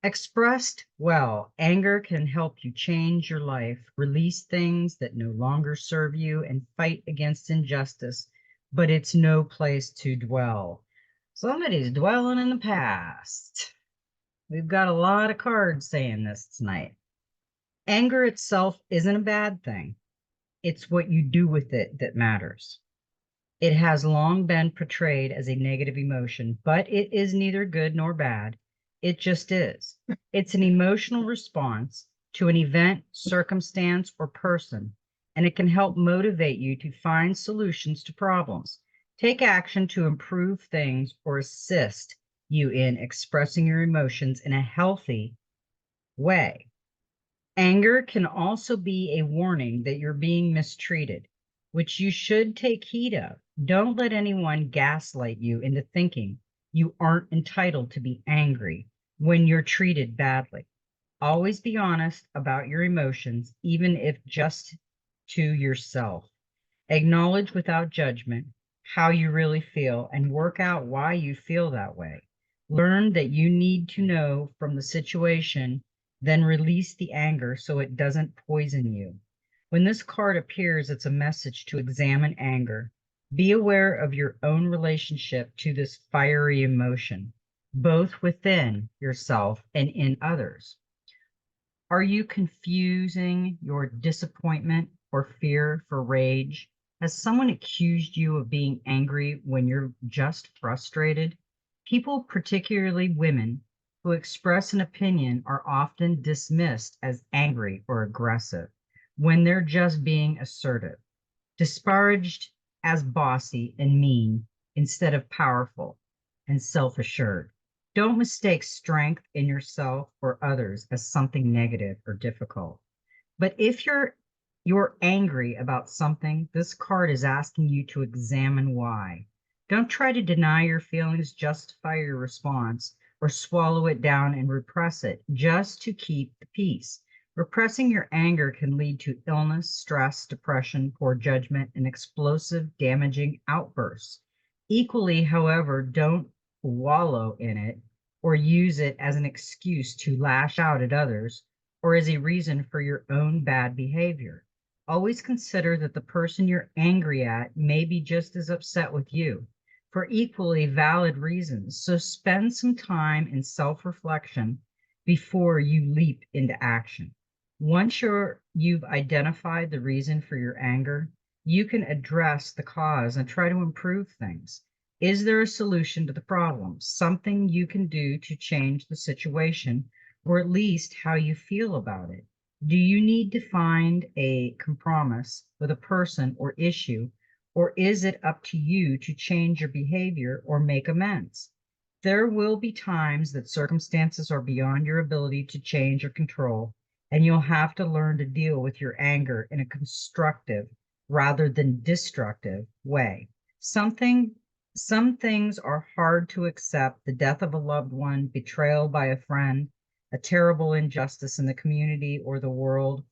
[SPEAKER 1] Expressed well, anger can help you change your life, release things that no longer serve you, and fight against injustice, but it's no place to dwell. Somebody's dwelling in the past. We've got a lot of cards saying this tonight. Anger itself isn't a bad thing. It's what you do with it that matters. It has long been portrayed as a negative emotion, but it is neither good nor bad. It just is. It's an emotional response to an event, circumstance, or person, and it can help motivate you to find solutions to problems, take action to improve things, or assist you in expressing your emotions in a healthy way. Anger can also be a warning that you're being mistreated, which you should take heed of. Don't let anyone gaslight you into thinking you aren't entitled to be angry when you're treated badly. Always be honest about your emotions, even if just to yourself. Acknowledge without judgment how you really feel and work out why you feel that way. Learn that you need to know from the situation, then release the anger so it doesn't poison you. When this card appears, it's a message to examine anger. Be aware of your own relationship to this fiery emotion, both within yourself and in others. Are you confusing your disappointment or fear for rage? Has someone accused you of being angry when you're just frustrated? People, particularly women, who express an opinion are often dismissed as angry or aggressive when they're just being assertive, disparaged as bossy and mean instead of powerful and self assured. Don't mistake strength in yourself or others as something negative or difficult. But if you're angry about something, this card is asking you to examine why. Don't try to deny your feelings, justify your response, or swallow it down and repress it just to keep the peace. Repressing your anger can lead to illness, stress, depression, poor judgment, and explosive, damaging outbursts. Equally, however, don't wallow in it or use it as an excuse to lash out at others or as a reason for your own bad behavior. Always consider that the person you're angry at may be just as upset with you for equally valid reasons. So spend some time in self reflection before you leap into action. Once you've identified the reason for your anger, you can address the cause and try to improve things. Is there a solution to the problem? Something you can do to change the situation, or at least how you feel about it? Do you need to find a compromise with a person or issue, or is it up to you to change your behavior or make amends? There will be times that circumstances are beyond your ability to change or control, and you'll have to learn to deal with your anger in a constructive rather than destructive way. Something some things are hard to accept: the death of a loved one, betrayal by a friend, a terrible injustice in the community or the world,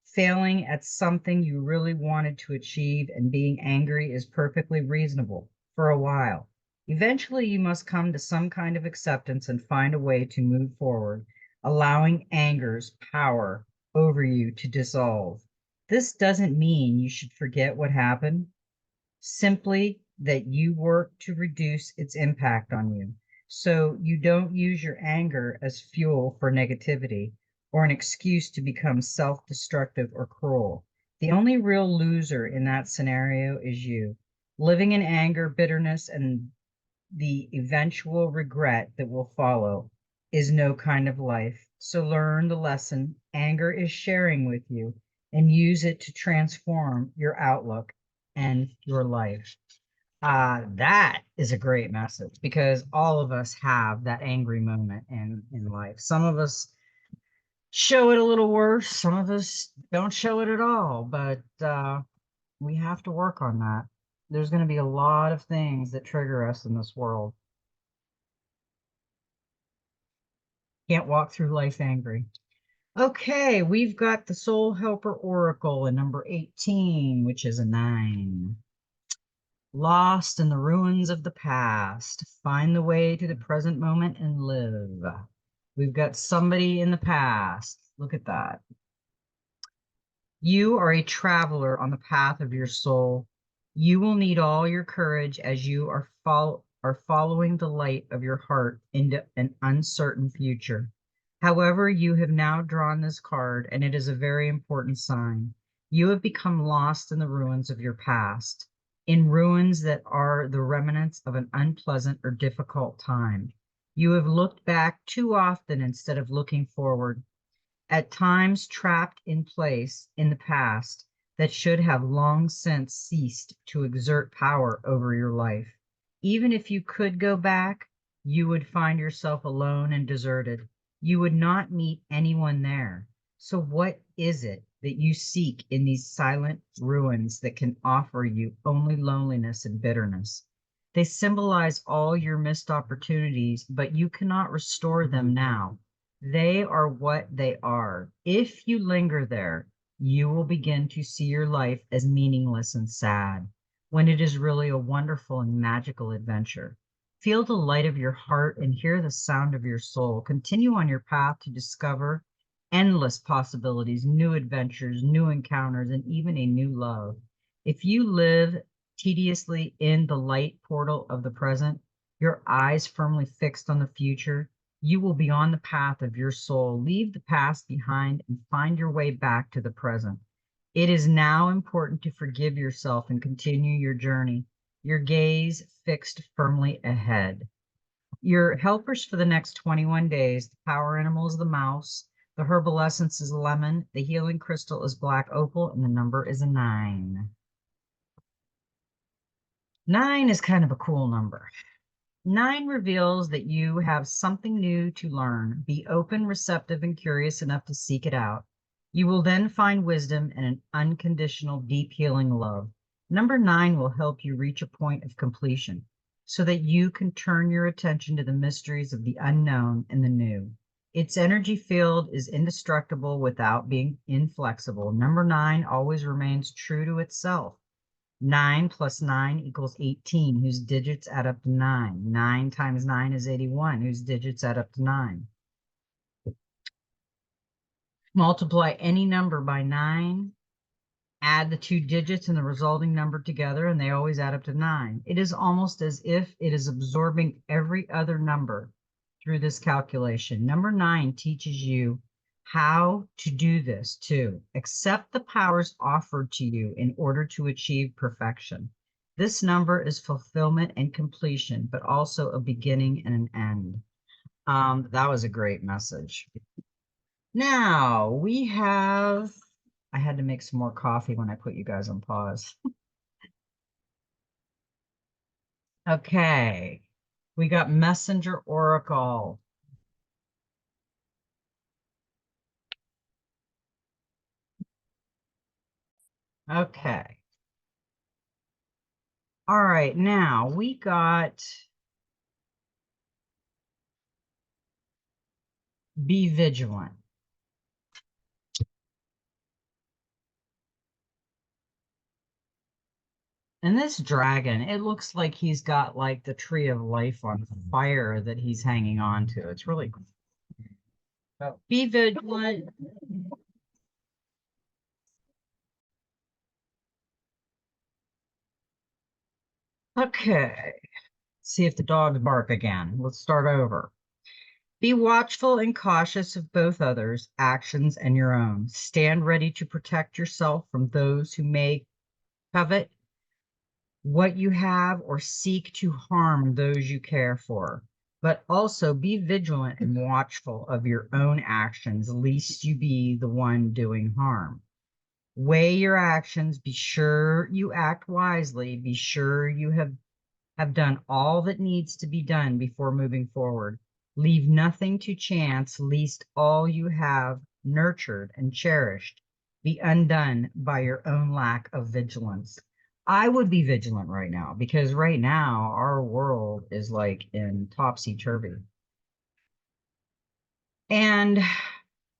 [SPEAKER 1] failing at something you really wanted to achieve, and being angry is perfectly reasonable for a while. Eventually, you must come to some kind of acceptance and find a way to move forward, allowing anger's power over you to dissolve. This doesn't mean you should forget what happened, simply that you work to reduce its impact on you. So you don't use your anger as fuel for negativity or an excuse to become self destructive or cruel. The only real loser in that scenario is you. Living in anger, bitterness, and the eventual regret that will follow is no kind of life. So learn the lesson anger is sharing with you and use it to transform your outlook and your life. That is a great message because all of us have that angry moment in life. Some of us show it a little worse, some of us don't show it at all, but we have to work on that. There's going to be a lot of things that trigger us in this world. Can't walk through life angry. Okay, we've got the Soul Helper Oracle in number 18, which is a 9. Lost in the ruins of the past, find the way to the present moment and live. We've got somebody in the past. Look at that. You are a traveler on the path of your soul. You will need all your courage as you are following the light of your heart into an uncertain future. However, you have now drawn this card, and it is a very important sign. You have become lost in the ruins of your past, in ruins that are the remnants of an unpleasant or difficult time. You have looked back too often instead of looking forward, at times trapped in place in the past that should have long since ceased to exert power over your life. Even if you could go back, you would find yourself alone and deserted. You would not meet anyone there. So what is it that you seek in these silent ruins that can offer you only loneliness and bitterness? They symbolize all your missed opportunities, but you cannot restore them now. They are what they are. If you linger there, you will begin to see your life as meaningless and sad, when it is really a wonderful and magical adventure. Feel the light of your heart and hear the sound of your soul. Continue on your path to discover endless possibilities, new adventures, new encounters, and even a new love. If you live tediously in the light portal of the present, your eyes firmly fixed on the future, you will be on the path of your soul. Leave the past behind and find your way back to the present. It is now important to forgive yourself and continue your journey, your gaze fixed firmly ahead. Your helpers for the next 21 days, the power animal is the mouse, the herbal essence is lemon, the healing crystal is black opal, and the number is a 9. 9 is kind of a cool number. 9 reveals that you have something new to learn. Be open, receptive, and curious enough to seek it out. You will then find wisdom and an unconditional, deep healing love. Number 9 will help you reach a point of completion so that you can turn your attention to the mysteries of the unknown and the new. Its energy field is indestructible without being inflexible. Number 9 always remains true to itself. 9 plus 9 equals 18, whose digits add up to 9. 9 times 9 is 81, whose digits add up to 9. Multiply any number by 9, add the 2 digits and the resulting number together, and they always add up to 9. It is almost as if it is absorbing every other number through this calculation. Number 9 teaches you how to do this too. Accept the powers offered to you in order to achieve perfection. This number is fulfillment and completion, but also a beginning and an end. That was a great message. Now we have, I had to make some more coffee when I put you guys on pause. Okay, we got Messenger Oracle. Okay. All right, now we got be vigilant. And this dragon, it looks like he's got like the tree of life on fire that he's hanging on to. It's really cool. So be vigilant. Okay. See if the dogs bark again. Let's start over. Be watchful and cautious of both others' actions and your own. Stand ready to protect yourself from those who may covet what you have or seek to harm those you care for. But also be vigilant and watchful of your own actions, lest you be the one doing harm. Weigh your actions. Be sure you act wisely. Be sure you have done all that needs to be done before moving forward. Leave nothing to chance, lest all you have nurtured and cherished be undone by your own lack of vigilance. I would be vigilant right now because right now our world is like in topsy-turvy. And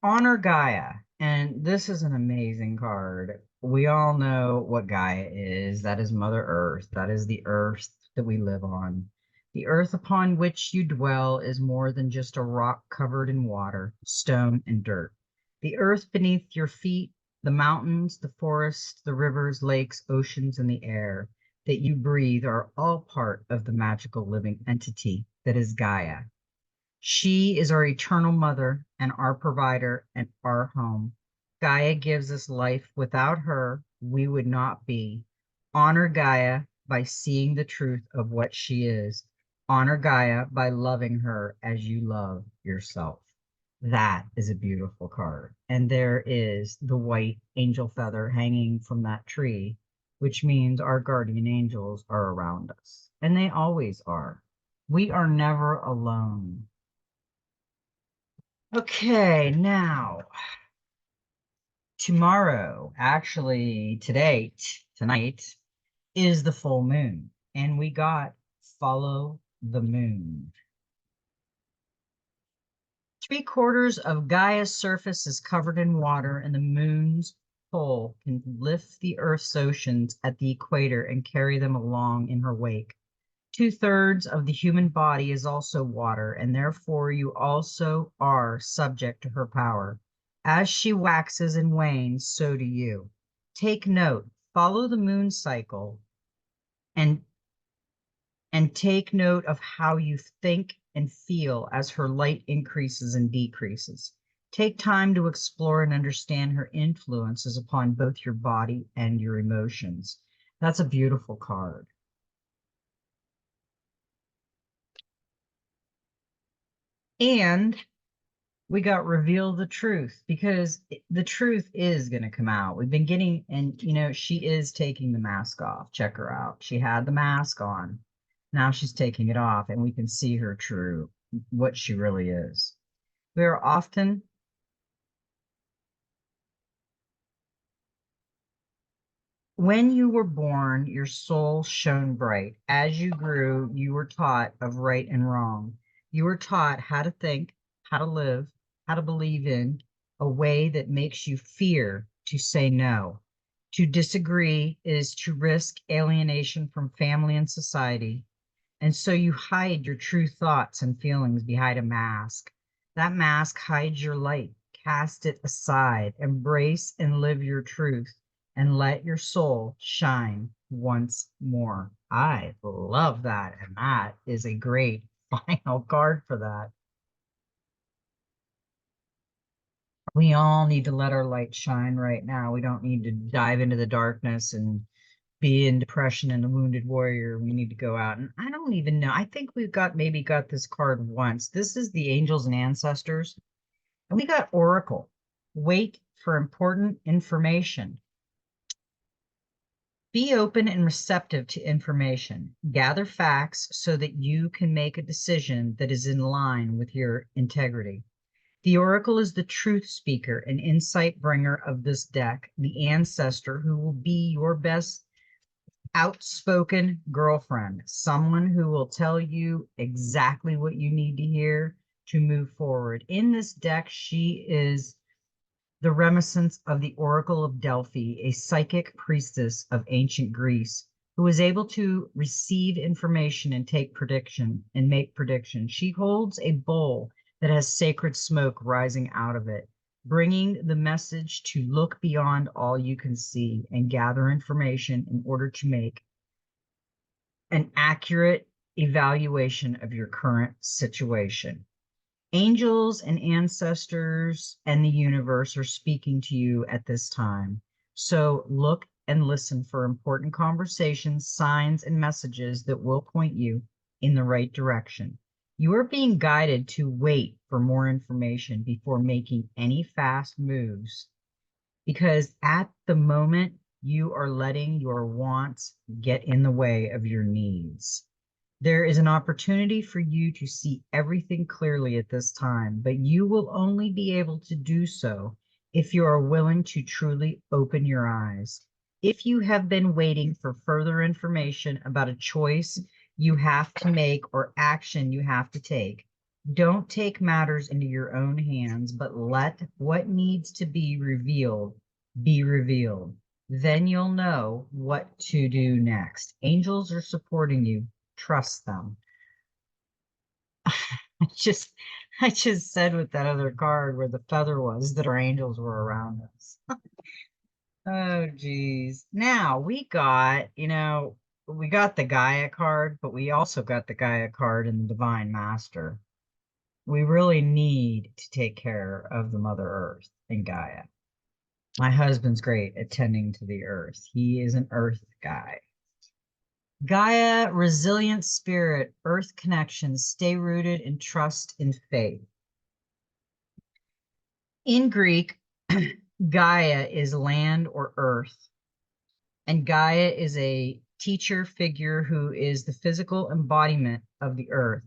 [SPEAKER 1] honor Gaia. And this is an amazing card. We all know what Gaia is. That is Mother Earth. That is the earth that we live on. The earth upon which you dwell is more than just a rock covered in water, stone, and dirt. The earth beneath your feet, the mountains, the forests, the rivers, lakes, oceans, and the air that you breathe are all part of the magical living entity that is Gaia. She is our eternal mother and our provider and our home. Gaia gives us life. Without her, we would not be. Honor Gaia by seeing the truth of what she is. Honor Gaia by loving her as you love yourself. That is a beautiful card. And there is the white angel feather hanging from that tree, which means our guardian angels are around us. And they always are. We are never alone. Okay, now tomorrow, actually tonight is the full moon, and we got follow the moon. 3/4 of Gaia's surface is covered in water, and the moon's pull can lift the Earth's oceans at the equator and carry them along in her wake. 2/3 of the human body is also water, and therefore you also are subject to her power. As she waxes and wanes, so do you. Take note, follow the moon cycle, and take note of how you think and feel as her light increases and decreases. Take time to explore and understand her influences upon both your body and your emotions. That's a beautiful card. And we got reveal the truth, because the truth is going to come out. We've been getting, and she is taking the mask off. Check her out. She had the mask on. Now she's taking it off, and we can see her true, what she really is. We are often When you were born, your soul shone bright. As you grew, you were taught of right and wrong. You were taught how to think, how to live, how to believe in a way that makes you fear to say no. To disagree is to risk alienation from family and society. And so you hide your true thoughts and feelings behind a mask. That mask hides your light. Cast it aside, embrace and live your truth, and let your soul shine once more. I love that. And that is a great final card for that. We all need to let our light shine right now. We don't need to dive into the darkness and be in depression and a wounded warrior. We need to go out. And I don't even know. I think we've maybe got this card once. This is the angels and ancestors. And we got Oracle. Wait for important information. Be open and receptive to information. Gather facts so that you can make a decision that is in line with your integrity. The Oracle is the truth speaker and insight bringer of this deck, the ancestor who will be your best outspoken girlfriend, someone who will tell you exactly what you need to hear to move forward. In this deck, she is the reminiscence of the Oracle of Delphi, a psychic priestess of ancient Greece who is able to receive information and make predictions. She holds a bowl that has sacred smoke rising out of it, bringing the message to look beyond all you can see and gather information in order to make an accurate evaluation of your current situation. Angels and ancestors and the universe are speaking to you at this time. So look and listen for important conversations, signs, and messages that will point you in the right direction. You are being guided to wait for more information before making any fast moves, because at the moment you are letting your wants get in the way of your needs. There is an opportunity for you to see everything clearly at this time, but you will only be able to do so if you are willing to truly open your eyes. If you have been waiting for further information about a choice you have to make or action you have to take, don't take matters into your own hands, but let what needs to be revealed be revealed. Then you'll know what to do next. Angels are supporting you. Trust them. I just I just said with that other card where the feather was that our angels were around us. Oh geez. Now we got, we got the Gaia card, but we also got the Gaia card in the Divine Master. We really need to take care of the Mother Earth and Gaia. My husband's great at tending to the earth. He is an earth guy. Gaia, resilient spirit, earth connections, stay rooted in trust and faith. In Greek, Gaia is land or earth, and Gaia is a teacher figure who is the physical embodiment of the earth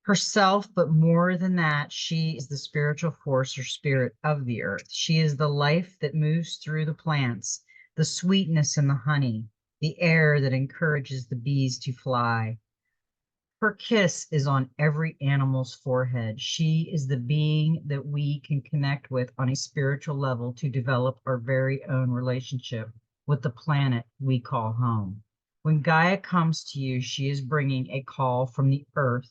[SPEAKER 1] herself, but more than that, she is the spiritual force or spirit of the earth. She is the life that moves through the plants, the sweetness in the honey, the air that encourages the bees to fly. Her kiss is on every animal's forehead. She is the being that we can connect with on a spiritual level to develop our very own relationship with the planet we call home. When Gaia comes to you, she is bringing a call from the earth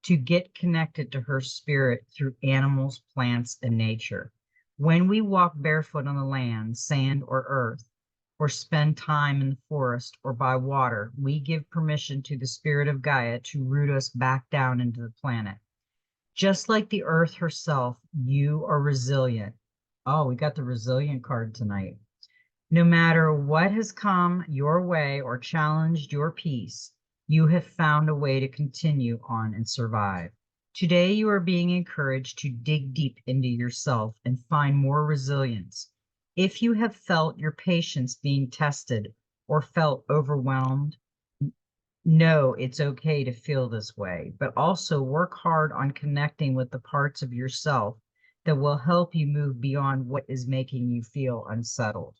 [SPEAKER 1] to get connected to her spirit through animals, plants, and nature. When we walk barefoot on the land, sand, or earth, or spend time in the forest or by water, we give permission to the spirit of Gaia to root us back down into the planet. Just like the earth herself, you are resilient. Oh, we got the resilient card tonight. No matter what has come your way or challenged your peace, you have found a way to continue on and survive. Today, you are being encouraged to dig deep into yourself and find more resilience. If you have felt your patience being tested or felt overwhelmed, know it's okay to feel this way, but also work hard on connecting with the parts of yourself that will help you move beyond what is making you feel unsettled.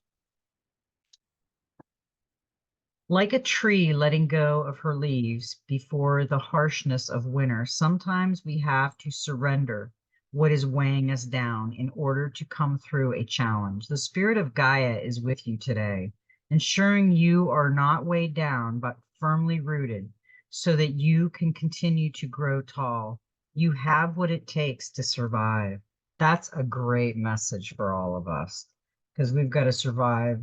[SPEAKER 1] Like a tree letting go of her leaves before the harshness of winter, sometimes we have to surrender what is weighing us down in order to come through a challenge. The spirit of Gaia is with you today, ensuring you are not weighed down, but firmly rooted so that you can continue to grow tall. You have what it takes to survive. That's a great message for all of us because we've got to survive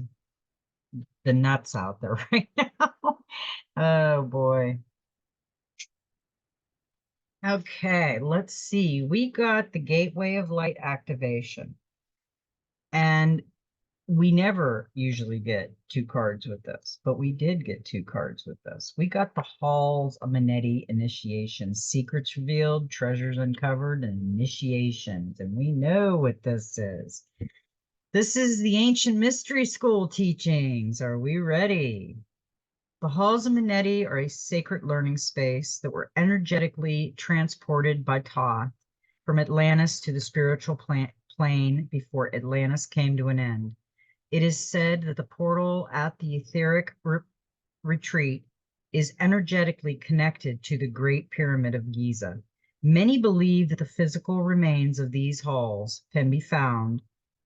[SPEAKER 1] the nuts out there right now. Oh boy. Okay, let's see. We got the Gateway of Light activation. And we never usually get two cards with this, but we did get two cards with this. We got the Halls of Amenti initiation, secrets revealed, treasures uncovered, and initiations. And we know what this is. This is the ancient mystery school teachings. Are we ready? The halls of Amenti are a sacred learning space that were energetically transported by Thoth from Atlantis to the spiritual plane before Atlantis came to an end. It is said that the portal at the etheric retreat is energetically connected to the Great Pyramid of Giza. Many believe that the physical remains of these halls can be found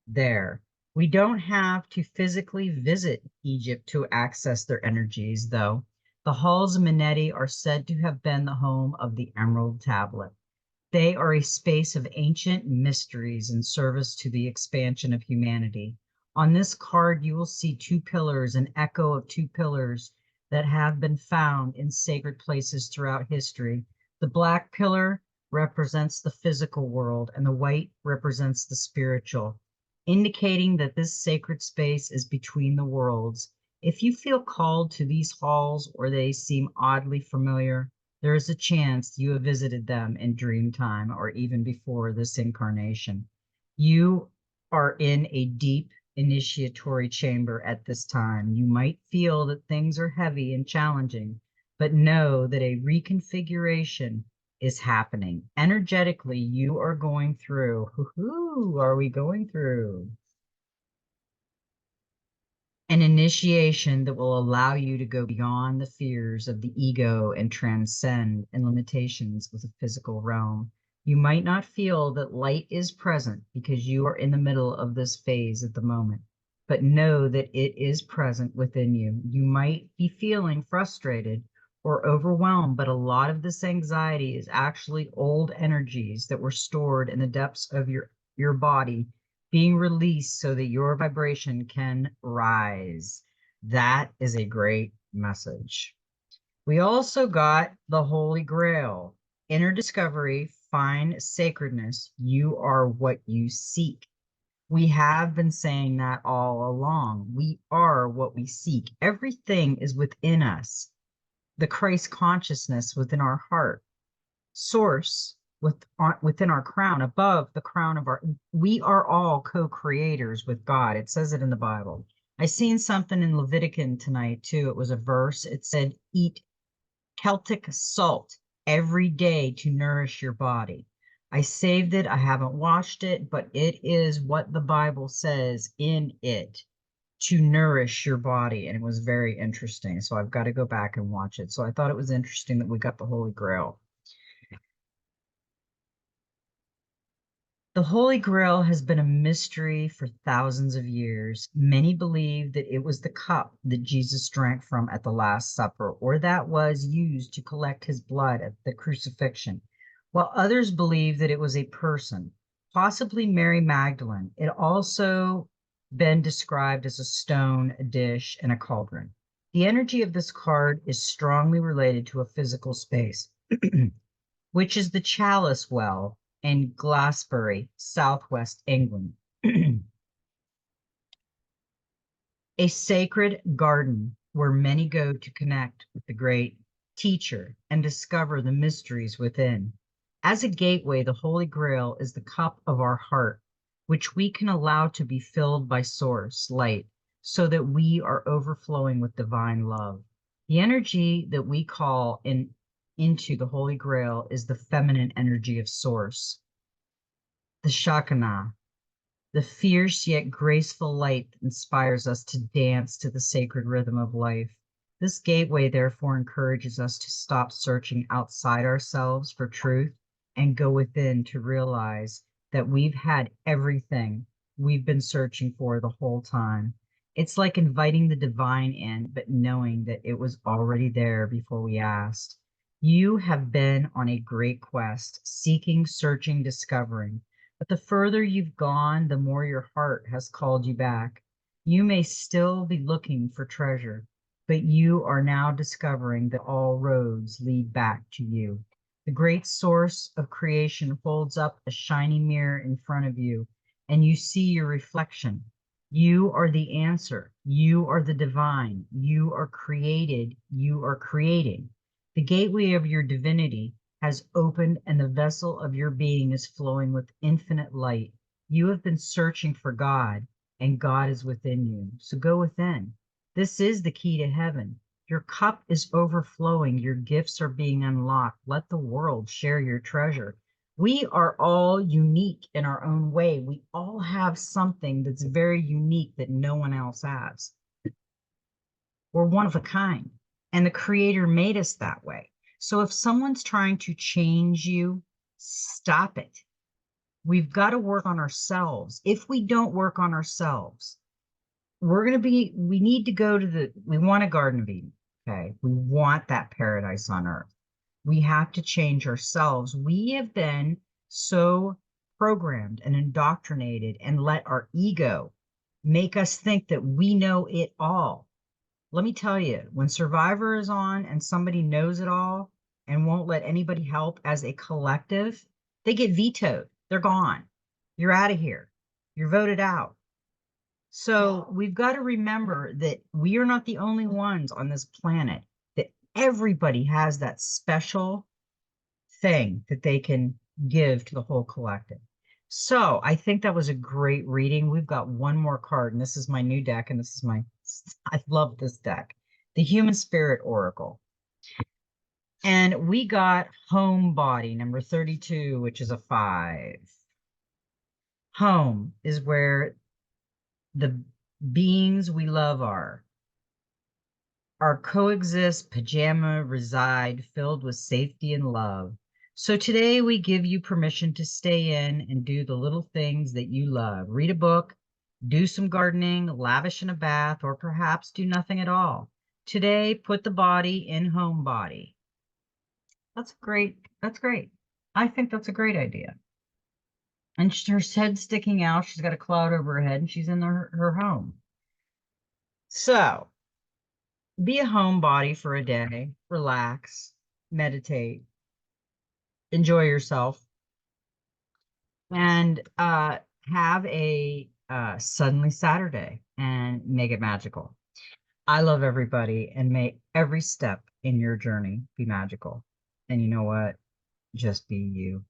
[SPEAKER 1] there. We don't have to physically visit Egypt to access their energies, though. The halls of Amenti are said to have been the home of the Emerald Tablet. They are a space of ancient mysteries in service to the expansion of humanity. On this card, you will see two pillars, an echo of two pillars that have been found in sacred places throughout history. The black pillar represents the physical world, and the white represents the spiritual, indicating that this sacred space is between the worlds. If you feel called to these halls or they seem oddly familiar, there is a chance you have visited them in dream time or even before this incarnation. You are in a deep initiatory chamber at this time. You might feel that things are heavy and challenging, but know that a reconfiguration is happening. Energetically, you are going through. Who are we going through? An initiation that will allow you to go beyond the fears of the ego and transcend and limitations of the physical realm. You might not feel that light is present because you are in the middle of this phase at the moment, but know that it is present within you. You might be feeling frustrated or overwhelmed, but a lot of this anxiety is actually old energies that were stored in the depths of your body being released so that your vibration can rise. That is a great message. We also got the Holy Grail, inner discovery, find sacredness. You are what you seek. We have been saying that all along. We are what we seek. Everything is within us. The Christ consciousness within our heart, source within our crown, above the crown of we are all co-creators with God. It says it in the Bible. I seen something in Leviticus tonight too. It was a verse. It said, eat Celtic salt every day to nourish your body. I saved it. I haven't watched it, but it is what the Bible says in it to nourish your body. And it was very interesting. So I've got to go back and watch it. So I thought it was interesting that we got the Holy Grail. The Holy Grail has been a mystery for thousands of years. Many believe that it was the cup that Jesus drank from at the Last Supper, or that was used to collect his blood at the crucifixion, while others believe that it was a person, possibly Mary Magdalene. It also been described as a stone, a dish, and a cauldron. The energy of this card is strongly related to a physical space, which is the Chalice Well in Glassbury, southwest England. A sacred garden where many go to connect with the great teacher and discover the mysteries within. As a gateway, the Holy Grail is the cup of our heart, which we can allow to be filled by source light so that we are overflowing with divine love. The energy that we call into the Holy Grail is the feminine energy of source, the Shekinah, the fierce yet graceful light that inspires us to dance to the sacred rhythm of life. This gateway, therefore, encourages us to stop searching outside ourselves for truth and go within to realize that we've had everything we've been searching for the whole time. It's like inviting the divine in, but knowing that it was already there before we asked. You have been on a great quest, seeking, searching, discovering. But the further you've gone, the more your heart has called you back. You may still be looking for treasure, but you are now discovering that all roads lead back to you. The great source of creation holds up a shiny mirror in front of you, and you see your reflection. You are the answer. You are the divine. You are created. You are creating. The gateway of your divinity has opened and the vessel of your being is flowing with infinite light. You have been searching for God, and God is within you. So go within. This is the key to heaven. Your cup is overflowing. Your gifts are being unlocked. Let the world share your treasure. We are all unique in our own way. We all have something that's very unique that no one else has. We're one of a kind, and the Creator made us that way. So if someone's trying to change you, stop it. We've got to work on ourselves. If we don't work on ourselves, we need to go to we want a Garden of Eden. Okay. We want that paradise on earth. We have to change ourselves. We have been so programmed and indoctrinated and let our ego make us think that we know it all. Let me tell you, when Survivor is on and somebody knows it all and won't let anybody help as a collective, they get vetoed. They're gone. You're out of here. You're voted out. So we've got to remember that we are not the only ones on this planet, that everybody has that special thing that they can give to the whole collective. So I think that was a great reading. We've got one more card, and this is my new deck, and this is I love this deck, the Human Spirit Oracle. And we got Home Body, number 32, which is a 5. Home is where the beings we love are. Our coexist, pajama, reside, filled with safety and love. So today we give you permission to stay in and do the little things that you love. Read a book, do some gardening, lavish in a bath, or perhaps do nothing at all. Today, put the body in home body. That's great. That's great. I think that's a great idea. And her head's sticking out. She's got a cloud over her head, and she's in her home. So be a homebody for a day, relax, meditate, enjoy yourself, and have a suddenly Saturday and make it magical. I love everybody, and may every step in your journey be magical. And you know what? Just be you.